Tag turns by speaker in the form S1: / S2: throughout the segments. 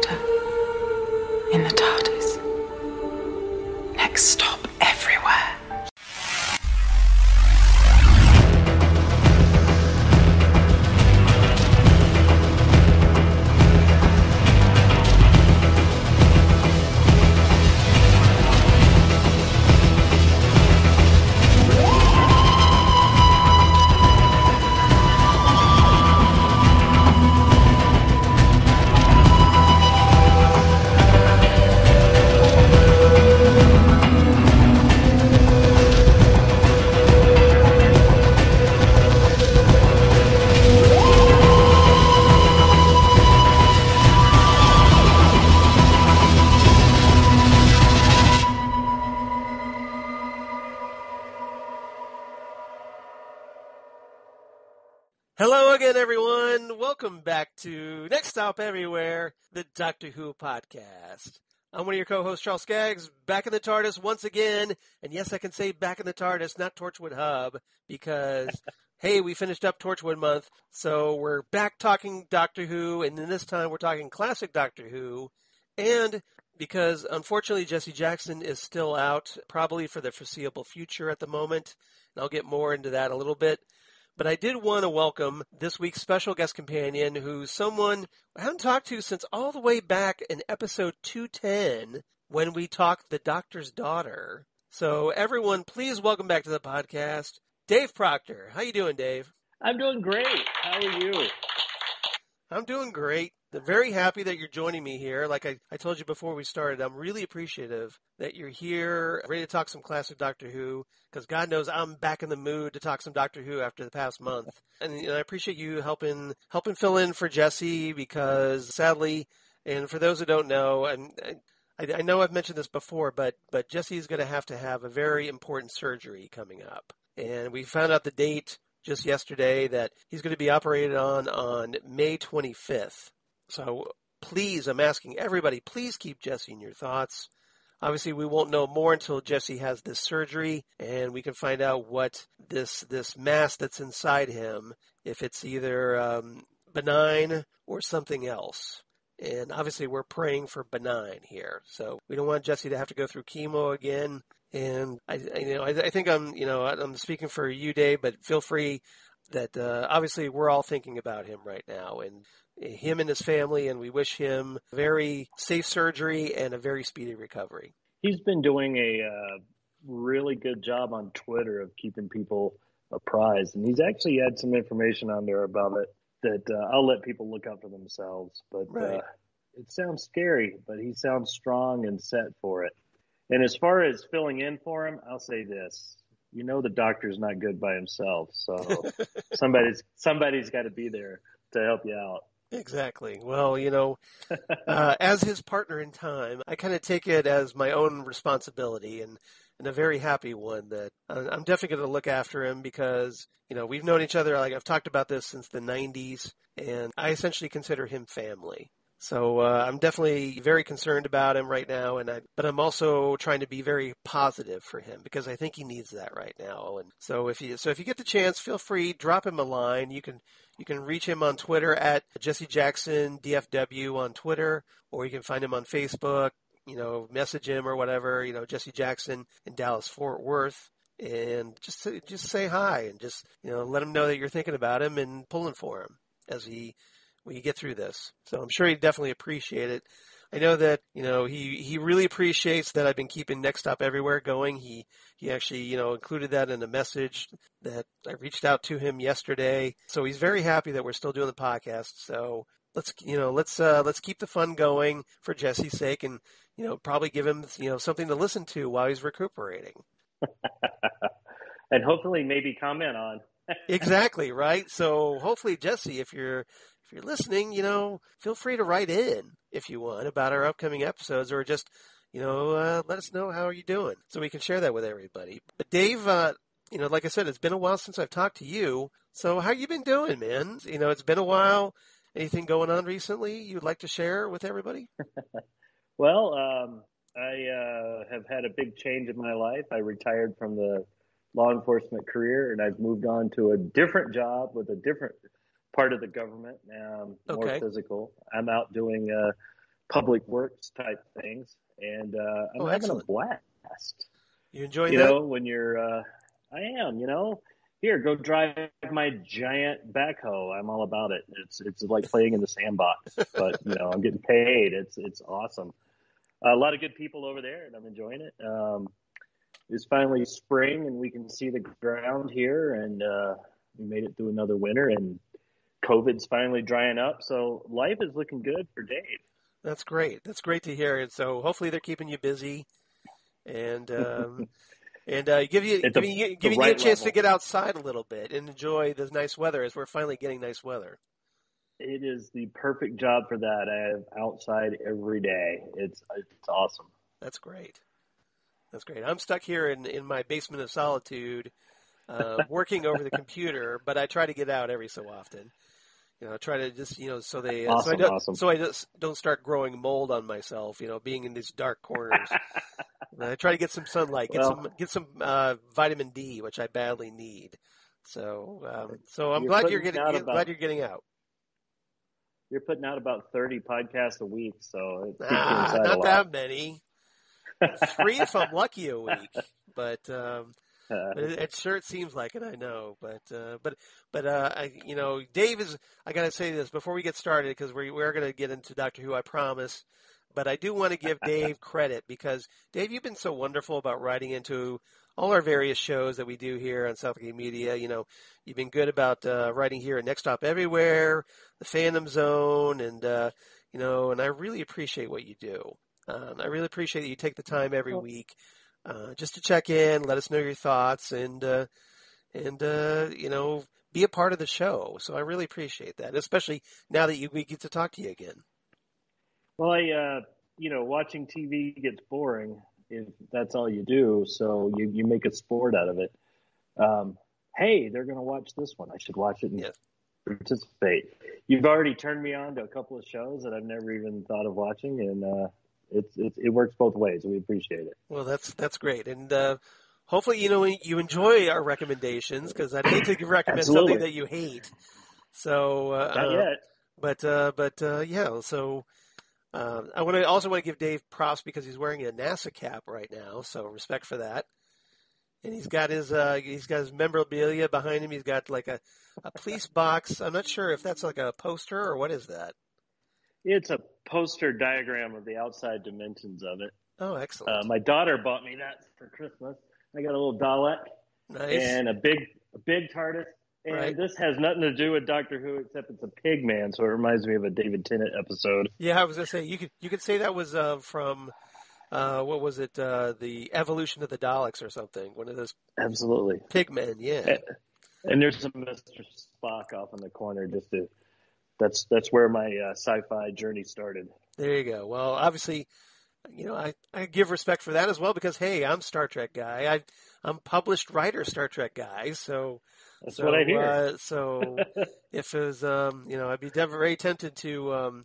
S1: Proctor in the TARDIS. Next stop everywhere.
S2: Hello again, everyone. Welcome back to Next Stop Everywhere, the Doctor Who podcast. I'm one of your co-hosts, Charles Skaggs, back in the TARDIS once again. And yes, I can say back in the TARDIS, not Torchwood Hub, because, hey, we finished up Torchwood month, so we're back talking Doctor Who, and then this time we're talking classic Doctor Who. And because, unfortunately, Jesse Jackson is still out, probably for the foreseeable future at the moment, and I'll get more into that a little bit. But I did want to welcome this week's special guest companion, who's someone I haven't talked to since all the way back in episode 210 when we talked The Doctor's Daughter. So everyone, please welcome back to the podcast, Dave Proctor. How you doing, Dave?
S3: I'm doing great. How are you?
S2: I'm doing great. I'm very happy that you're joining me here. Like I told you before we started, I'm really appreciative that you're here, ready to talk some classic Doctor Who, because God knows I'm back in the mood to talk some Doctor Who after the past month. And I appreciate you helping fill in for Jesse, because sadly, and for those who don't know, and I know I've mentioned this before, but Jesse's going to have a very important surgery coming up. And we found out the date just yesterday that he's going to be operated on May 25th. So please, I'm asking everybody, please keep Jesse in your thoughts. Obviously, we won't know more until Jesse has this surgery and we can find out what this mass that's inside him, if it's either benign or something else. And obviously, we're praying for benign here. So we don't want Jesse to have to go through chemo again. And I think I'm speaking for you, Dave, but feel free that obviously we're all thinking about him right now and him and his family, and we wish him very safe surgery and a very speedy recovery.
S3: He's been doing a really good job on Twitter of keeping people apprised, and he's actually had some information on there about it that I'll let people look up for themselves. But
S2: right.
S3: It sounds scary, but he sounds strong and set for it. And as far as filling in for him, I'll say this. You know the doctor's not good by himself, so somebody's got to be there to help you out.
S2: Exactly. Well, as his partner in time, I kind of take it as my own responsibility and a very happy one that I'm definitely going to look after him because, we've known each other, like I've talked about this since the 90s, and I essentially consider him family. So I'm definitely very concerned about him right now, but I'm also trying to be very positive for him because I think he needs that right now. And so if you get the chance, feel free, drop him a line. You can reach him on Twitter at Jesse Jackson DFW on Twitter, or you can find him on Facebook. Message him or whatever. Jesse Jackson in Dallas Fort Worth, and just say hi and just let him know that you're thinking about him and pulling for him as we get through this. So I'm sure he'd definitely appreciate it. I know that, he really appreciates that I've been keeping Next Stop Everywhere going. He actually, included that in a message that I reached out to him yesterday. So he's very happy that we're still doing the podcast. So let's keep the fun going for Jesse's sake and, probably give him, something to listen to while he's recuperating.
S3: And hopefully maybe comment on.
S2: Exactly, right? So hopefully, Jesse, if you're listening, feel free to write in if you want about our upcoming episodes, or just, let us know how are you doing so we can share that with everybody. But Dave, like I said, it's been a while since I've talked to you. So how you been doing, man? It's been a while. Anything going on recently you'd like to share with everybody?
S3: Well, I have had a big change in my life. I retired from the law enforcement career, and I've moved on to a different job with a different part of the government, more physical. I'm out doing public works type things, and I'm having
S2: excellent.
S3: a blast.
S2: You enjoying
S3: You
S2: that?
S3: know, when you're, I am. You know, here, go drive my giant backhoe. I'm all about it. It's like playing in the sandbox, but you know, I'm getting paid. It's awesome. A lot of good people over there, and I'm enjoying it. It's finally spring, and we can see the ground here, and we made it through another winter, and COVID's finally drying up, so life is looking good for Dave.
S2: That's great. That's great to hear. And so hopefully they're keeping you busy, and giving you a chance to get outside a little bit and enjoy this nice weather as we're finally getting nice weather.
S3: It is the perfect job for that. I have outside every day. It's awesome.
S2: That's great. That's great. I'm stuck here in my basement of solitude, working over the computer, but I try to get out every so often. You know, I try to just, you know, so I just don't start growing mold on myself, you know, being in these dark corners. I try to get some sunlight, get some vitamin D, which I badly need. So I'm glad you're getting out.
S3: You're putting out about 30 podcasts a week, so it keeps you inside a lot.
S2: Not that many. 3 if I'm lucky a week, but it sure seems like it. I know, but you know, Dave is. I gotta say this before we get started because we're gonna get into Doctor Who, I promise. But I do want to give Dave credit because Dave, you've been so wonderful about writing into all our various shows that we do here on Southgate Media. You know, you've been good about writing here at Next Stop Everywhere, the Phantom Zone, and you know, and I really appreciate what you do. I really appreciate that you take the time every week just to check in, let us know your thoughts, and you know, be a part of the show. So I really appreciate that, especially now that we get to talk to you again.
S3: Well, you know, watching TV gets boring if that's all you do. So you make a sport out of it. Hey, they're going to watch this one. I should watch it and participate. You've already turned me on to a couple of shows that I've never even thought of watching, and it works both ways. We appreciate it.
S2: Well, that's great, and hopefully, you know, you enjoy our recommendations because I'd hate to recommend something that you hate. So
S3: not yet,
S2: but yeah. So I also want to give Dave props because he's wearing a NASA cap right now. So respect for that. And he's got his memorabilia behind him. He's got like a police box. I'm not sure if that's like a poster or what is that.
S3: It's a poster diagram of the outside dimensions of it.
S2: Oh, excellent.
S3: My daughter bought me that for Christmas. I got a little Dalek and a big TARDIS. And this has nothing to do with Doctor Who except it's a pig man, so it reminds me of a David Tennant episode.
S2: Yeah, I was gonna say you could say that was from what was it? The Evolution of the Daleks or something. One of those
S3: absolutely
S2: pig men. Yeah.
S3: And there's a Mr. Spock off in the corner. That's where my sci-fi journey started.
S2: There you go. Well, obviously, you know, I give respect for that as well because hey, I'm Star Trek guy. I'm published writer Star Trek guy. So.
S3: That's what I hear.
S2: So if it was, you know, I'd be very tempted to,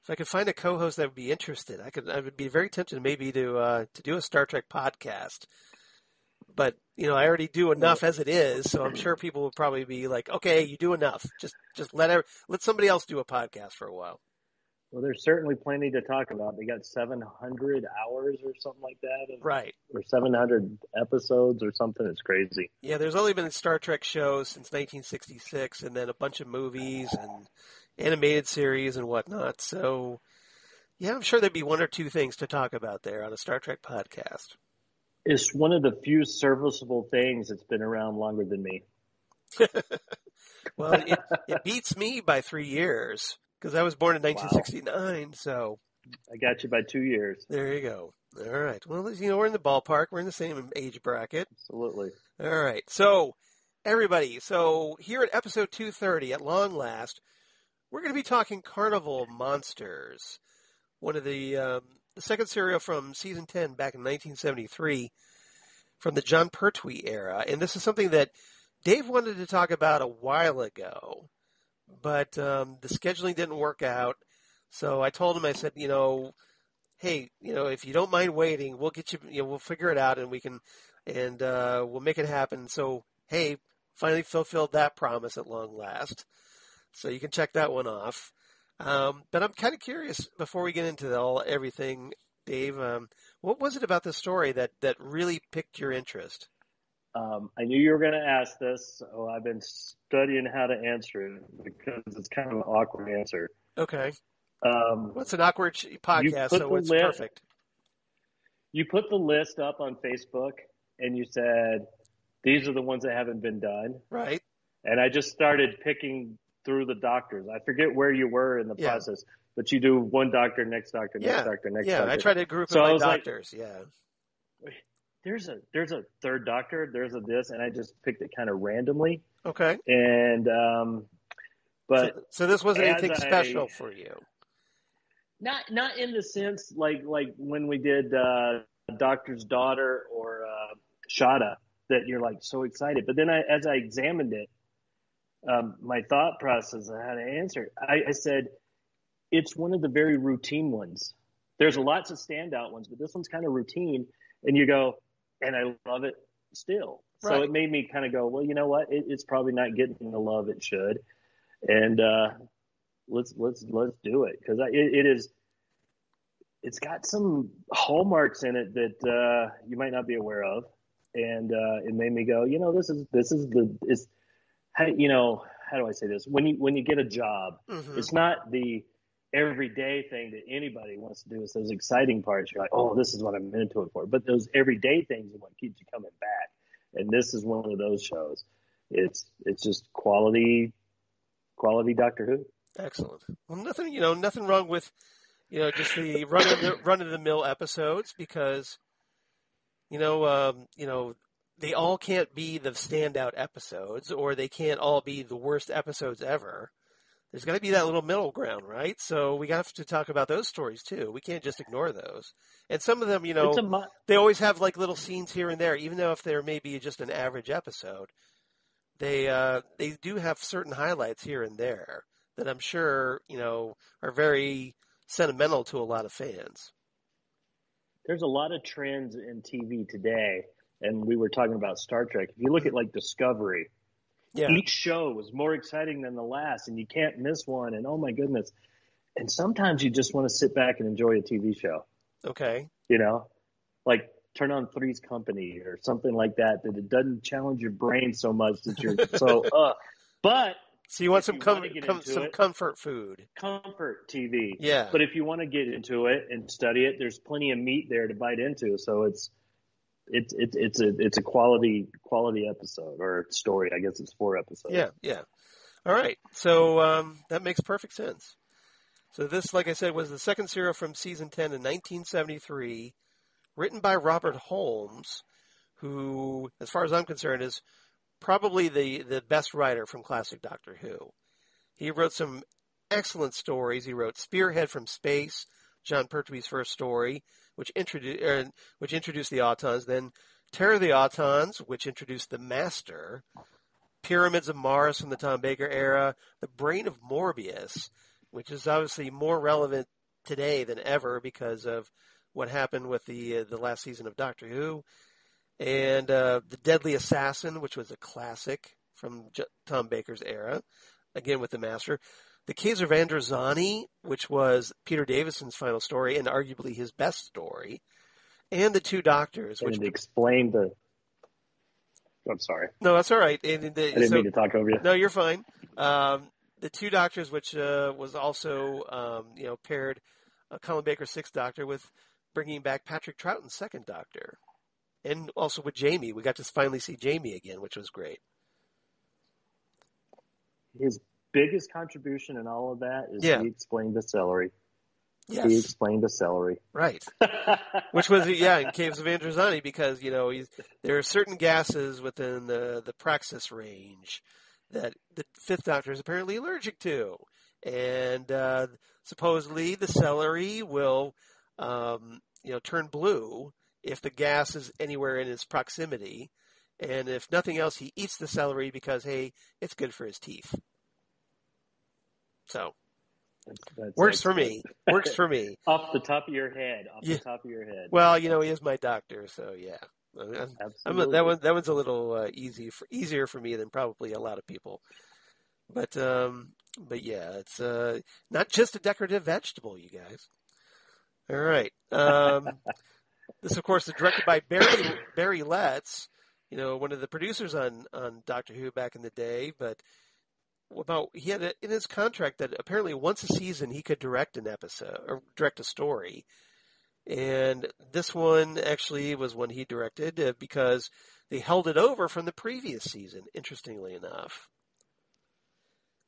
S2: if I could find a co-host that would be interested, I would be very tempted maybe to do a Star Trek podcast. But, you know, I already do enough as it is, so I'm sure people would probably be like, okay, you do enough. Just let somebody else do a podcast for a while.
S3: Well, there's certainly plenty to talk about. They got 700 hours or something like that.
S2: Right.
S3: Or 700 episodes or something. It's crazy.
S2: Yeah, there's only been Star Trek shows since 1966 and then a bunch of movies and animated series and whatnot. So, yeah, I'm sure there'd be one or two things to talk about there on a Star Trek podcast.
S3: It's one of the few serviceable things that's been around longer than me.
S2: Well, it beats me by 3 years. Because I was born in 1969, wow. So
S3: I got you by 2 years.
S2: There you go. All right. Well, you know, we're in the ballpark. We're in the same age bracket.
S3: Absolutely.
S2: All right. So, everybody, here at episode 230, at long last, we're going to be talking Carnival of Monsters, one of the second serial from season 10 back in 1973 from the Jon Pertwee era. And this is something that Dave wanted to talk about a while ago. But the scheduling didn't work out, so I told him, I said, you know, hey, you know, if you don't mind waiting, we'll get you, you know, we'll figure it out, and we can, and we'll make it happen. So, hey, finally fulfilled that promise at long last. So you can check that one off. But I'm kind of curious, before we get into everything, Dave, what was it about the story that really piqued your interest?
S3: I knew you were going to ask this, so I've been studying how to answer it because it's kind of an awkward answer.
S2: Okay. Well, it's an awkward podcast, so it's perfect.
S3: You put the list up on Facebook, and you said, these are the ones that haven't been done.
S2: Right.
S3: And I just started picking through the doctors. I forget where you were in the process, but you do one doctor, next doctor, next doctor, next doctor.
S2: Yeah, I try to group my doctors,
S3: There's a third doctor, there's a this, and I just picked it kind of randomly.
S2: Okay.
S3: And, but.
S2: So this wasn't anything special for you?
S3: Not in the sense like when we did Doctor's Daughter or Shada, that you're like so excited. But then as I examined it, my thought process on how to answer it, I said, it's one of the very routine ones. There's lots of standout ones, but this one's kind of routine. And you go, and I love it still.
S2: Right.
S3: So it made me kind of go, well, you know what? It's probably not getting the love it should. And let's do it, because it's got some hallmarks in it that you might not be aware of. And it made me go, how do I say this? When you get a job, it's not the everyday thing that anybody wants to do. It's those exciting parts. You're like, oh, this is what I'm into it for. But those everyday things are what keeps you coming back. And this is one of those shows. It's just quality Doctor Who.
S2: Excellent. Well, nothing wrong with, just the run of the mill episodes, because, they all can't be the standout episodes, or they can't all be the worst episodes ever. There's got to be that little middle ground, right? So we have to talk about those stories too. We can't just ignore those. And some of them, they always have like little scenes here and there, even though if they're maybe just an average episode, they do have certain highlights here and there that I'm sure, are very sentimental to a lot of fans.
S3: There's a lot of trends in TV today, and we were talking about Star Trek. If you look at like Discovery, each show was more exciting than the last, and you can't miss one, and oh my goodness. And sometimes you just want to sit back and enjoy a TV show.
S2: Okay.
S3: Like turn on Three's Company or something like that it doesn't challenge your brain so much that you're so, but.
S2: So you want some comfort food.
S3: Comfort TV.
S2: Yeah.
S3: But if you want to get into it and study it, there's plenty of meat there to bite into. So it's a quality episode or story. I guess it's 4 episodes.
S2: Yeah. All right. So that makes perfect sense. So this, like I said, was the second serial from season 10 in 1973, written by Robert Holmes, who, as far as I'm concerned, is probably the best writer from classic Doctor Who. He wrote some excellent stories. He wrote Spearhead from Space, Jon Pertwee's first story, which introduced the Autons, then Terror of the Autons, which introduced the Master, Pyramids of Mars from the Tom Baker era, The Brain of Morbius, which is obviously more relevant today than ever because of what happened with the last season of Doctor Who, and The Deadly Assassin, which was a classic from Tom Baker's era, again with the Master. The Case of Androzani, which was Peter Davison's final story and arguably his best story. And The Two Doctors. Which
S3: explained the... I'm sorry.
S2: No, that's all right. I
S3: didn't mean to talk over you.
S2: No, you're fine. The Two Doctors, which was also, paired Colin Baker's Sixth Doctor with bringing back Patrick Troughton's Second Doctor. And also with Jamie. We got to finally see Jamie again, which was great.
S3: His biggest contribution in all of that is he explained the celery.
S2: Yes.
S3: He explained the celery.
S2: Right. Which was, in Caves of Androzani, because, there are certain gases within the Praxis range that the Fifth Doctor is apparently allergic to. And supposedly the celery will, turn blue if the gas is anywhere in its proximity. And if nothing else, he eats the celery because, hey, it's good for his teeth. So, works for me. Works for me.
S3: Off the top of your head.
S2: Well, he is my doctor, so yeah. That one's a little easier for me than probably a lot of people. But But yeah, it's not just a decorative vegetable, you guys. All right. This, of course, is directed by Barry Letts, one of the producers on Doctor Who back in the day. But he had it in his contract that apparently once a season he could direct an episode or direct a story. And this one actually was one he directed because they held it over from the previous season, interestingly enough,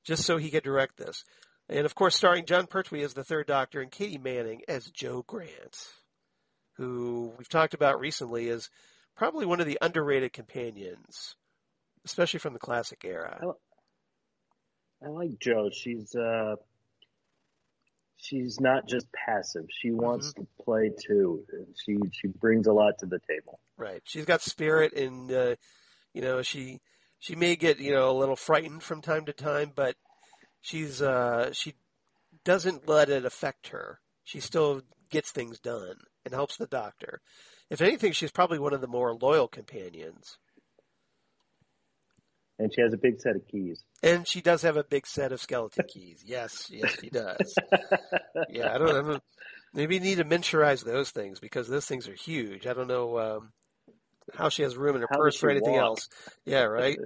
S2: just so he could direct this. And, of course, starring Jon Pertwee as the Third Doctor and Katy Manning as Jo Grant, who we've talked about recently as probably one of the underrated companions, especially from the classic era.
S3: I like Jo. She's not just passive. She wants to play too. She brings a lot to the table.
S2: Right. She's got spirit, and she may get a little frightened from time to time, but she doesn't let it affect her. She still gets things done and helps the Doctor. If anything, she's probably one of the more loyal companions.
S3: And she has a big set of keys.
S2: And she does have a big set of skeleton keys. Yes, she does. Yeah, I don't. Maybe you need to miniaturize those things because those things are huge. I don't know how she has room in her purse for anything else. Yeah, right.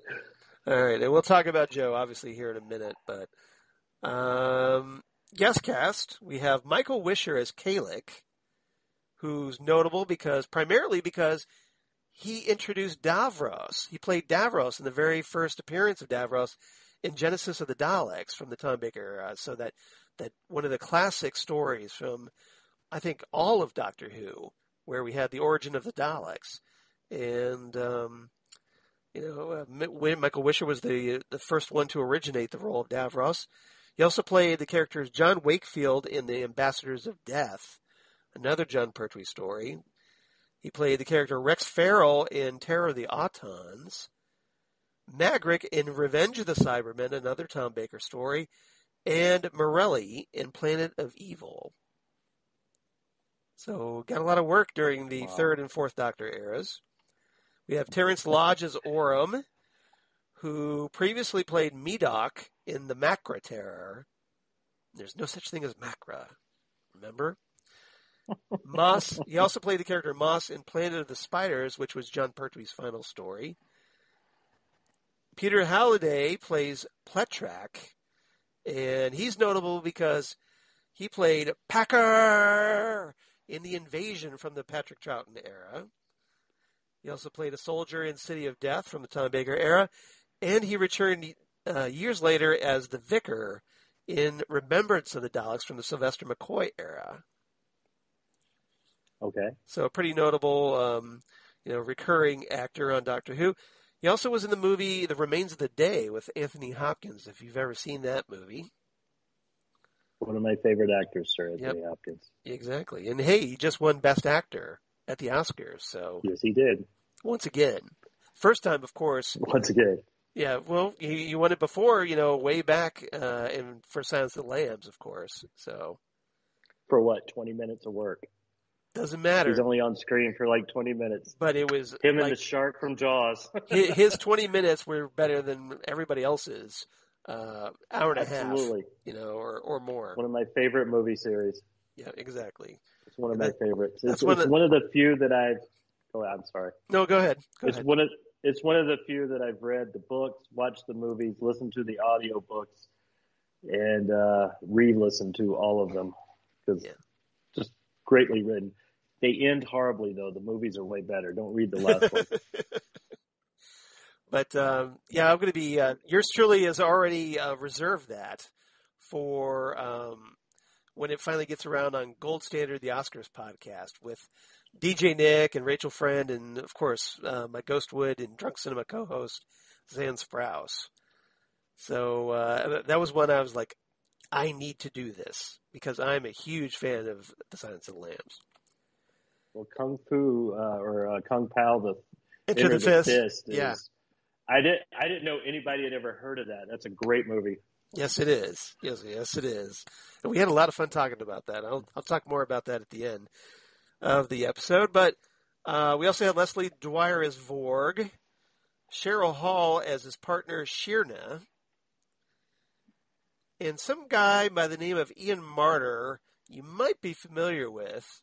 S2: All right, and we'll talk about Jo obviously here in a minute. But guest cast, we have Michael Wisher as Kalik, who's notable primarily because he introduced Davros. He played Davros in the very first appearance of Davros in Genesis of the Daleks from the Tom Baker era. So that one of the classic stories from, I think, all of Doctor Who, where we had the origin of the Daleks. And, Michael Wisher was the first one to originate the role of Davros. He also played the characters John Wakefield in The Ambassadors of Death, another Jon Pertwee story. He played the character Rex Farrell in Terror of the Autons, Magrick in Revenge of the Cybermen, another Tom Baker story, and Morelli in Planet of Evil. So got a lot of work during the third and fourth Doctor eras. We have Terence Lodge as Orem, who previously played Medoc in the Macra Terror. There's no such thing as Macra, remember? Moss. He also played the character Moss in Planet of the Spiders, which was Jon Pertwee's final story. Peter Halliday plays Pletrak, and he's notable because he played Packer in The Invasion from the Patrick Troughton era. He also played a soldier in City of Death from the Tom Baker era, and he returned years later as the Vicar in Remembrance of the Daleks from the Sylvester McCoy era.
S3: Okay.
S2: So a pretty notable, recurring actor on Doctor Who. He also was in the movie The Remains of the Day with Anthony Hopkins, if you've ever seen that movie.
S3: One of my favorite actors, Sir Anthony Hopkins.
S2: Exactly. And hey, he just won Best Actor at the Oscars. So
S3: yes, he did.
S2: Once again. First time, of course.
S3: Once again.
S2: Yeah, well, he won it before, way back for Silence of the Lambs, of course. So
S3: for what, 20 minutes of work?
S2: Doesn't matter.
S3: He's only on screen for like 20 minutes.
S2: But it was
S3: him and the shark from Jaws.
S2: his 20 minutes were better than everybody else's hour and a half, or more.
S3: One of my favorite movie series.
S2: Yeah, exactly.
S3: It's one of my favorites. It's one of the few that I've. Oh, I'm sorry.
S2: No, go ahead.
S3: It's one of the few that I've read the books, watched the movies, listened to the audio books, and re-listened to all of them because just greatly written. They end horribly, though. The movies are way better. Don't read the last one.
S2: But, I'm going to be, yours truly has already reserved that for when it finally gets around on Gold Standard, the Oscars podcast with DJ Nick and Rachel Friend and, of course, my Ghostwood and Drunk Cinema co-host, Zan Sprouse. So that was one I was like, I need to do this because I'm a huge fan of The Silence of the Lambs.
S3: Well, Kung Fu or Kung Pao, the
S2: Enter the Fist.
S3: Is, I didn't know anybody had ever heard of that. That's a great movie.
S2: Yes, it is. Yes, it is. And we had a lot of fun talking about that. I'll talk more about that at the end of the episode. But we also had Leslie Dwyer as Vorg, Cheryl Hall as his partner Shirna, and some guy by the name of Ian Martyr you might be familiar with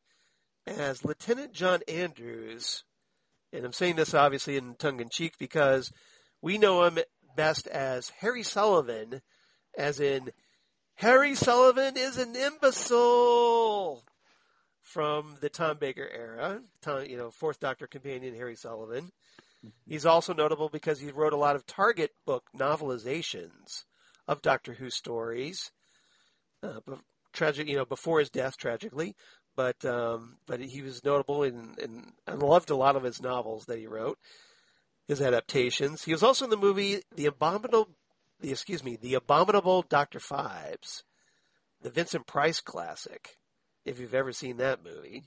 S2: as Lieutenant John Andrews. And I'm saying this obviously in tongue-in-cheek because we know him best as Harry Sullivan, as in Harry Sullivan is an imbecile from the Tom Baker era, Fourth Doctor companion Harry Sullivan. He's also notable because he wrote a lot of Target book novelizations of Doctor Who stories, before his death, tragically. But he was notable and I loved a lot of his novels that he wrote, his adaptations. He was also in the movie The Abominable Dr. Phibes, the Vincent Price classic, if you've ever seen that movie.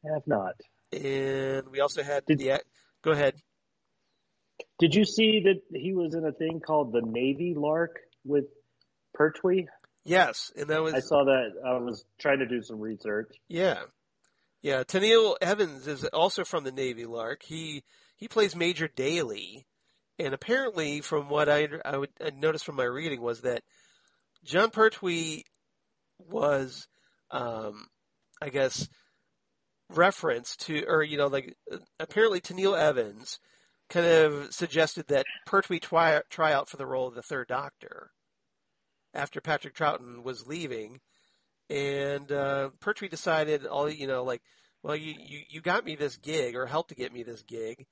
S3: I have not.
S2: And we also had go ahead.
S3: Did you see that he was in a thing called The Navy Lark with Pertwee?
S2: Yes, and that was...
S3: I saw that. I was trying to do some research.
S2: Yeah. Tennille Evans is also from the Navy Lark. He plays Major Daly, and apparently, from what I noticed from my reading, was that Jon Pertwee was, I guess, reference to, or apparently Tennille Evans kind of suggested that Pertwee try out for the role of the Third Doctor after Patrick Troughton was leaving, and Pertwee decided, you got me this gig, or helped to get me this gig,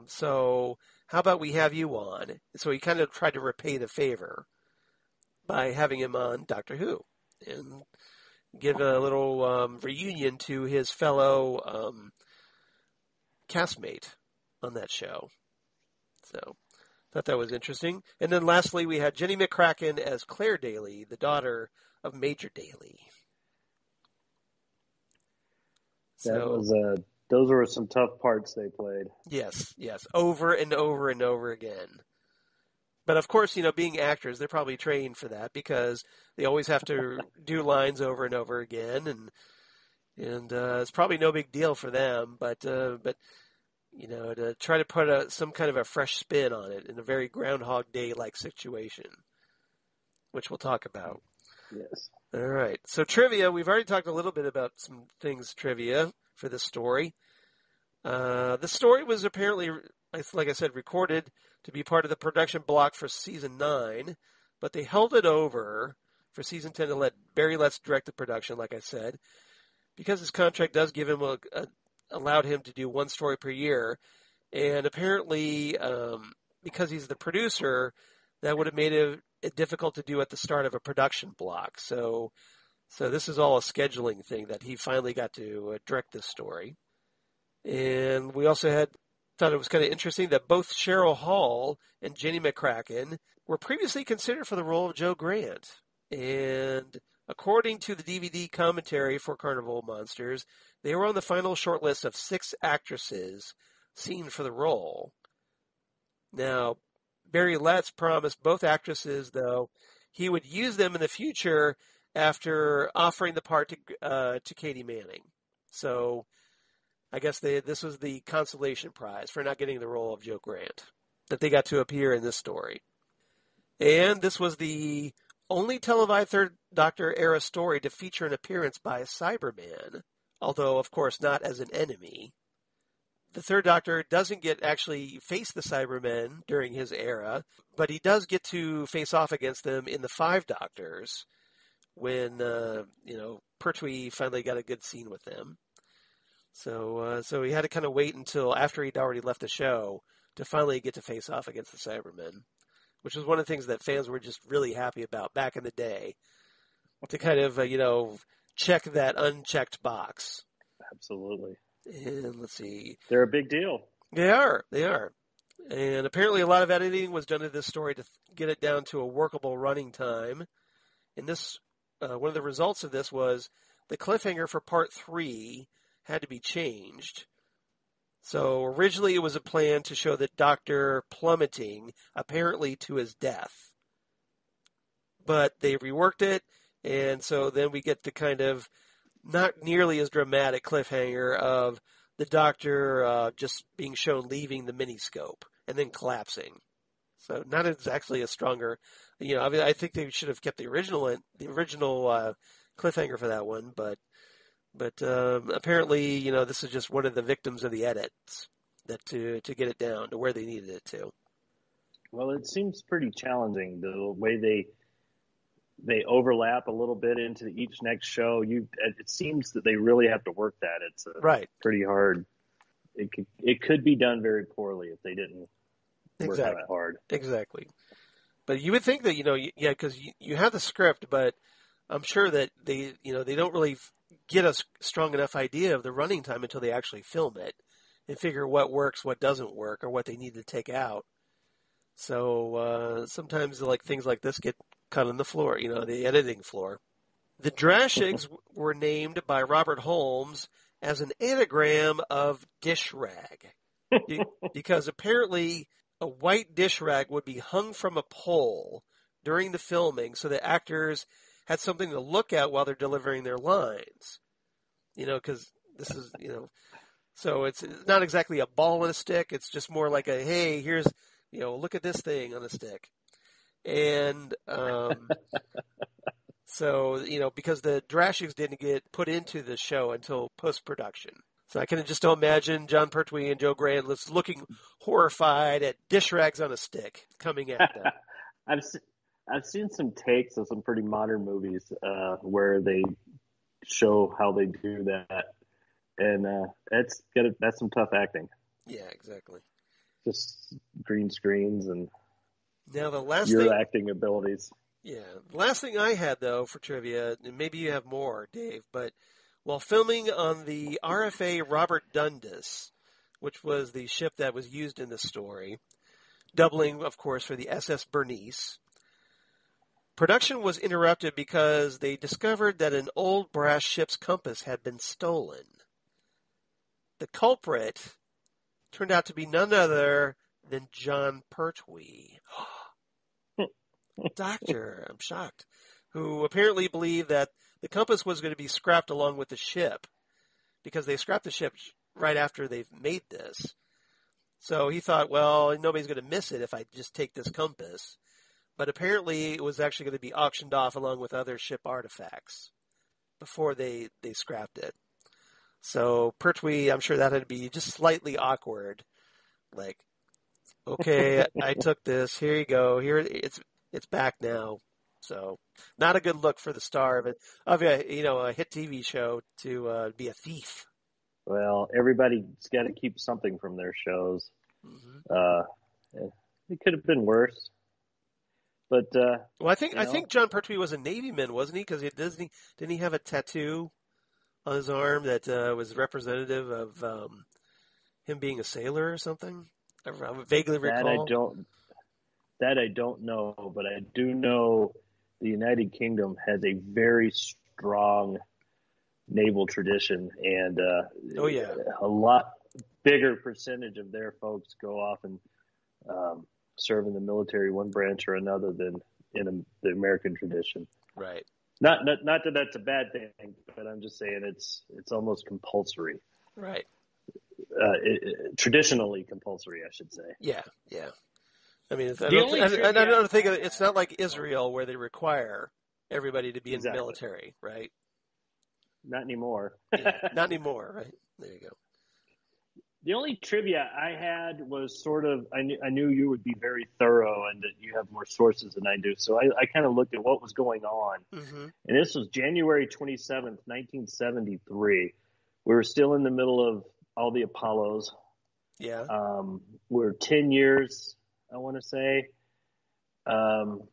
S2: so how about we have you on? So he kind of tried to repay the favor by having him on Doctor Who and give a little reunion to his fellow castmate on that show. So thought that was interesting. And then lastly, we had Jenny McCracken as Claire Daly, the daughter of Major Daly.
S3: Those were some tough parts they played.
S2: Yes, over and over and over again. But of course, being actors, they're probably trained for that because they always have to do lines over and over again, and it's probably no big deal for them. But to try to put some kind of a fresh spin on it in a very Groundhog Day-like situation, which we'll talk about.
S3: Yes.
S2: All right. So trivia, we've already talked a little bit about some things trivia for this story. The story was apparently, like I said, recorded to be part of the production block for season 9, but they held it over for season 10 to let Barry Letts direct the production, like I said, because his contract does give him allowed him to do one story per year, and apparently because he's the producer, that would have made it difficult to do at the start of a production block. So this is all a scheduling thing that he finally got to direct this story. And we also thought it was kind of interesting that both Cheryl Hall and Jenny McCracken were previously considered for the role of Jo Grant. And according to the DVD commentary for Carnival of Monsters, they were on the final shortlist of 6 actresses seen for the role. Now, Barry Letts promised both actresses, though, he would use them in the future after offering the part to Katy Manning. So I guess this was the consolation prize for not getting the role of Jo Grant, that they got to appear in this story. And this was the only televised Third Doctor era story to feature an appearance by a Cyberman, although, of course, not as an enemy. The Third Doctor doesn't actually face the Cybermen during his era, but he does get to face off against them in the 5 Doctors when, Pertwee finally got a good scene with them. So he had to kind of wait until after he'd already left the show to finally get to face off against the Cybermen, which was one of the things that fans were just really happy about back in the day, to kind of, check that unchecked box.
S3: Absolutely.
S2: And let's see.
S3: They're a big deal.
S2: They are. And apparently a lot of editing was done to this story to get it down to a workable running time. And this, one of the results of this was the cliffhanger for part 3 had to be changed. So originally it was a plan to show the Doctor plummeting, apparently to his death. But they reworked it, and so then we get the kind of not nearly as dramatic cliffhanger of the Doctor just being shown leaving the miniscope and then collapsing. So not exactly a stronger, I mean, I think they should have kept the original cliffhanger for that one, but apparently, this is just one of the victims of the edits that to get it down to where they needed it to.
S3: Well, it seems pretty challenging the way they overlap a little bit into each next show. It seems that they really have to work that. It's
S2: right.
S3: Pretty hard. It could be done very poorly if they didn't work that hard.
S2: Exactly. But you would think that because you have the script, but I'm sure that they don't really get a strong enough idea of the running time until they actually film it and figure what works, what doesn't work, or what they need to take out. So sometimes things like this get cut on the floor, the editing floor. The Drashigs were named by Robert Holmes as an anagram of dish rag, because apparently a white dish rag would be hung from a pole during the filming so that actors had something to look at while they're delivering their lines. Because this is, so it's not exactly a ball on a stick. It's just more like a, hey, here's, look at this thing on a stick. And so, because the Drashigs didn't get put into the show until post-production. So I can just don't imagine Jon Pertwee and Joe Grant looking horrified at dish rags on a stick coming at them.
S3: I've seen some takes of some pretty modern movies where they show how they do that, and that's some tough acting.
S2: Yeah, exactly.
S3: Just green screens and
S2: now the last
S3: your
S2: thing,
S3: acting abilities.
S2: Yeah, the last thing I had though for trivia, and maybe you have more, Dave, but while filming on the RFA Robert Dundas, which was the ship that was used in the story, doubling, of course, for the SS Bernice, production was interrupted because they discovered that an old brass ship's compass had been stolen. The culprit turned out to be none other than Jon Pertwee. Doctor, I'm shocked, who apparently believed that the compass was going to be scrapped along with the ship because they scrapped the ship right after they've made this. So he thought, well, nobody's going to miss it if I just take this compass. But apparently it was actually going to be auctioned off along with other ship artifacts before they scrapped it. So Pertwee, I'm sure that had to be just slightly awkward. Like, okay, I took this. Here you go. Here it's back now. So not a good look for the star of a hit TV show to be a thief.
S3: Well, everybody's got to keep something from their shows. Mm-hmm. It could have been worse. But
S2: well, I think Jon Pertwee was a Navyman, wasn't he? Because didn't he have a tattoo on his arm that was representative of him being a sailor or something? I vaguely recall.
S3: That I don't know, but I do know the United Kingdom has a very strong naval tradition, and a lot bigger percentage of their folks go off and serve in the military, one branch or another, than in the American tradition.
S2: Right.
S3: Not that that's a bad thing, but I'm just saying it's almost compulsory.
S2: Right.
S3: Traditionally compulsory, I should say.
S2: Yeah. I mean, I don't think it's not like Israel where they require everybody to be in the military, right?
S3: Not anymore.
S2: Not anymore, right? There you go.
S3: The only trivia I had was sort of, I knew you would be very thorough and that you have more sources than I do. So I kind of looked at what was going on. Mm-hmm. And this was January 27th, 1973. We were still in the middle of all the Apollos.
S2: Yeah.
S3: We're 10 years, I want to say.
S2: Well,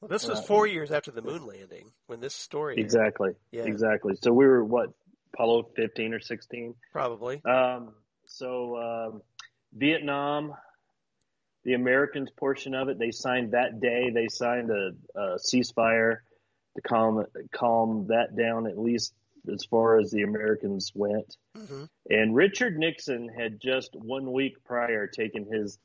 S2: this was 4 years after the moon landing when this story aired.
S3: Exactly.
S2: Yeah.
S3: Exactly. So we were, Apollo 15 or 16?
S2: Probably.
S3: So Vietnam, the Americans portion of it, they signed that day. They signed a ceasefire to calm that down, at least as far as the Americans went. Mm-hmm. And Richard Nixon had just 1 week prior taken his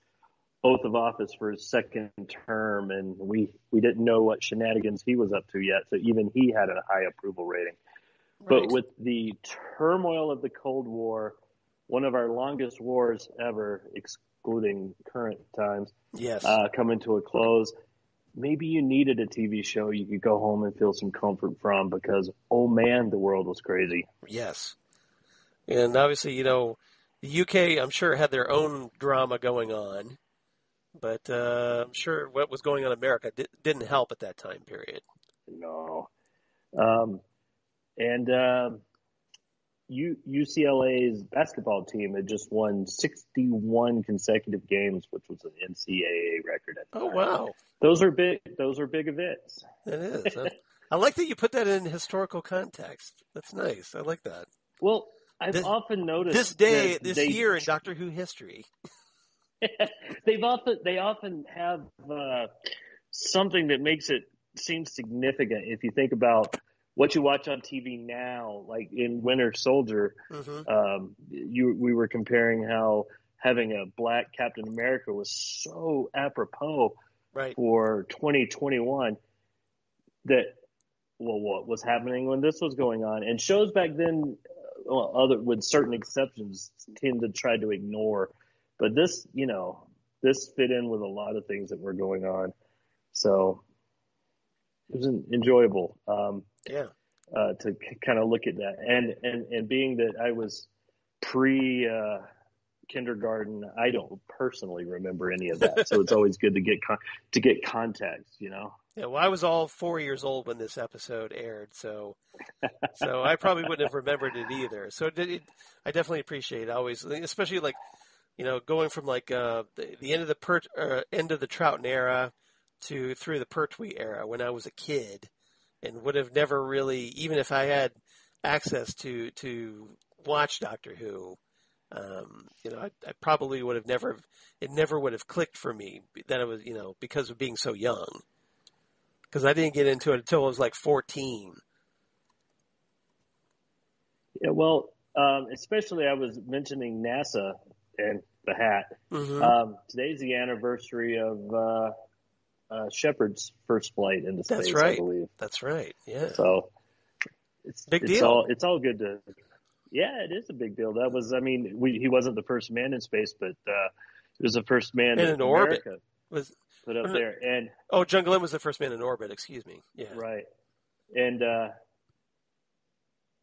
S3: oath of office for his second term, and we didn't know what shenanigans he was up to yet. So even he had a high approval rating. Right. But with the turmoil of the Cold War, one of our longest wars ever, including current times,
S2: Yes.
S3: coming to a close. Maybe you needed a TV show you could go home and feel some comfort from because, oh man, the world was crazy.
S2: Yes. And obviously, the UK, I'm sure, had their own drama going on, but I'm sure what was going on in America didn't help at that time period.
S3: No. UCLA's basketball team had just won 61 consecutive games, which was an NCAA record at the time.
S2: Oh, wow.
S3: Those are big events.
S2: It is. I like that you put that in historical context. That's nice. I like that.
S3: Well, I've often noticed
S2: this year in Doctor Who history.
S3: they often have something that makes it seem significant. If you think about what you watch on TV now, like in Winter Soldier, we were comparing how having a black Captain America was so apropos for 2021 that, what was happening when this was going on? And shows back then, with certain exceptions, tend to try to ignore. But this fit in with a lot of things that were going on. So it was enjoyable. To kind of look at that, and being that I was pre kindergarten, I don't personally remember any of that, so it's always good to get context, Yeah,
S2: well, I was all 4 years old when this episode aired, so I probably wouldn't have remembered it either. So I definitely appreciate it always, especially going from the end of the end of the Troughton era through the Pertwee era when I was a kid. And would have never really, even if I had access to watch Doctor Who, I probably would have it never would have clicked for me that it was, because of being so young. Because I didn't get into it until I was like 14.
S3: Yeah, well, especially I was mentioning NASA and the hat. Today's the anniversary of Shepard's first flight into space.
S2: That's right.
S3: I believe.
S2: That's right. Yeah.
S3: So it's
S2: big deal.
S3: It's all good to. Yeah, it is a big deal. That was, he wasn't the first man in space, but he was the first man in
S2: orbit.
S3: America was put up there. And
S2: John Glenn was the first man in orbit. Excuse me. Yeah.
S3: Right. And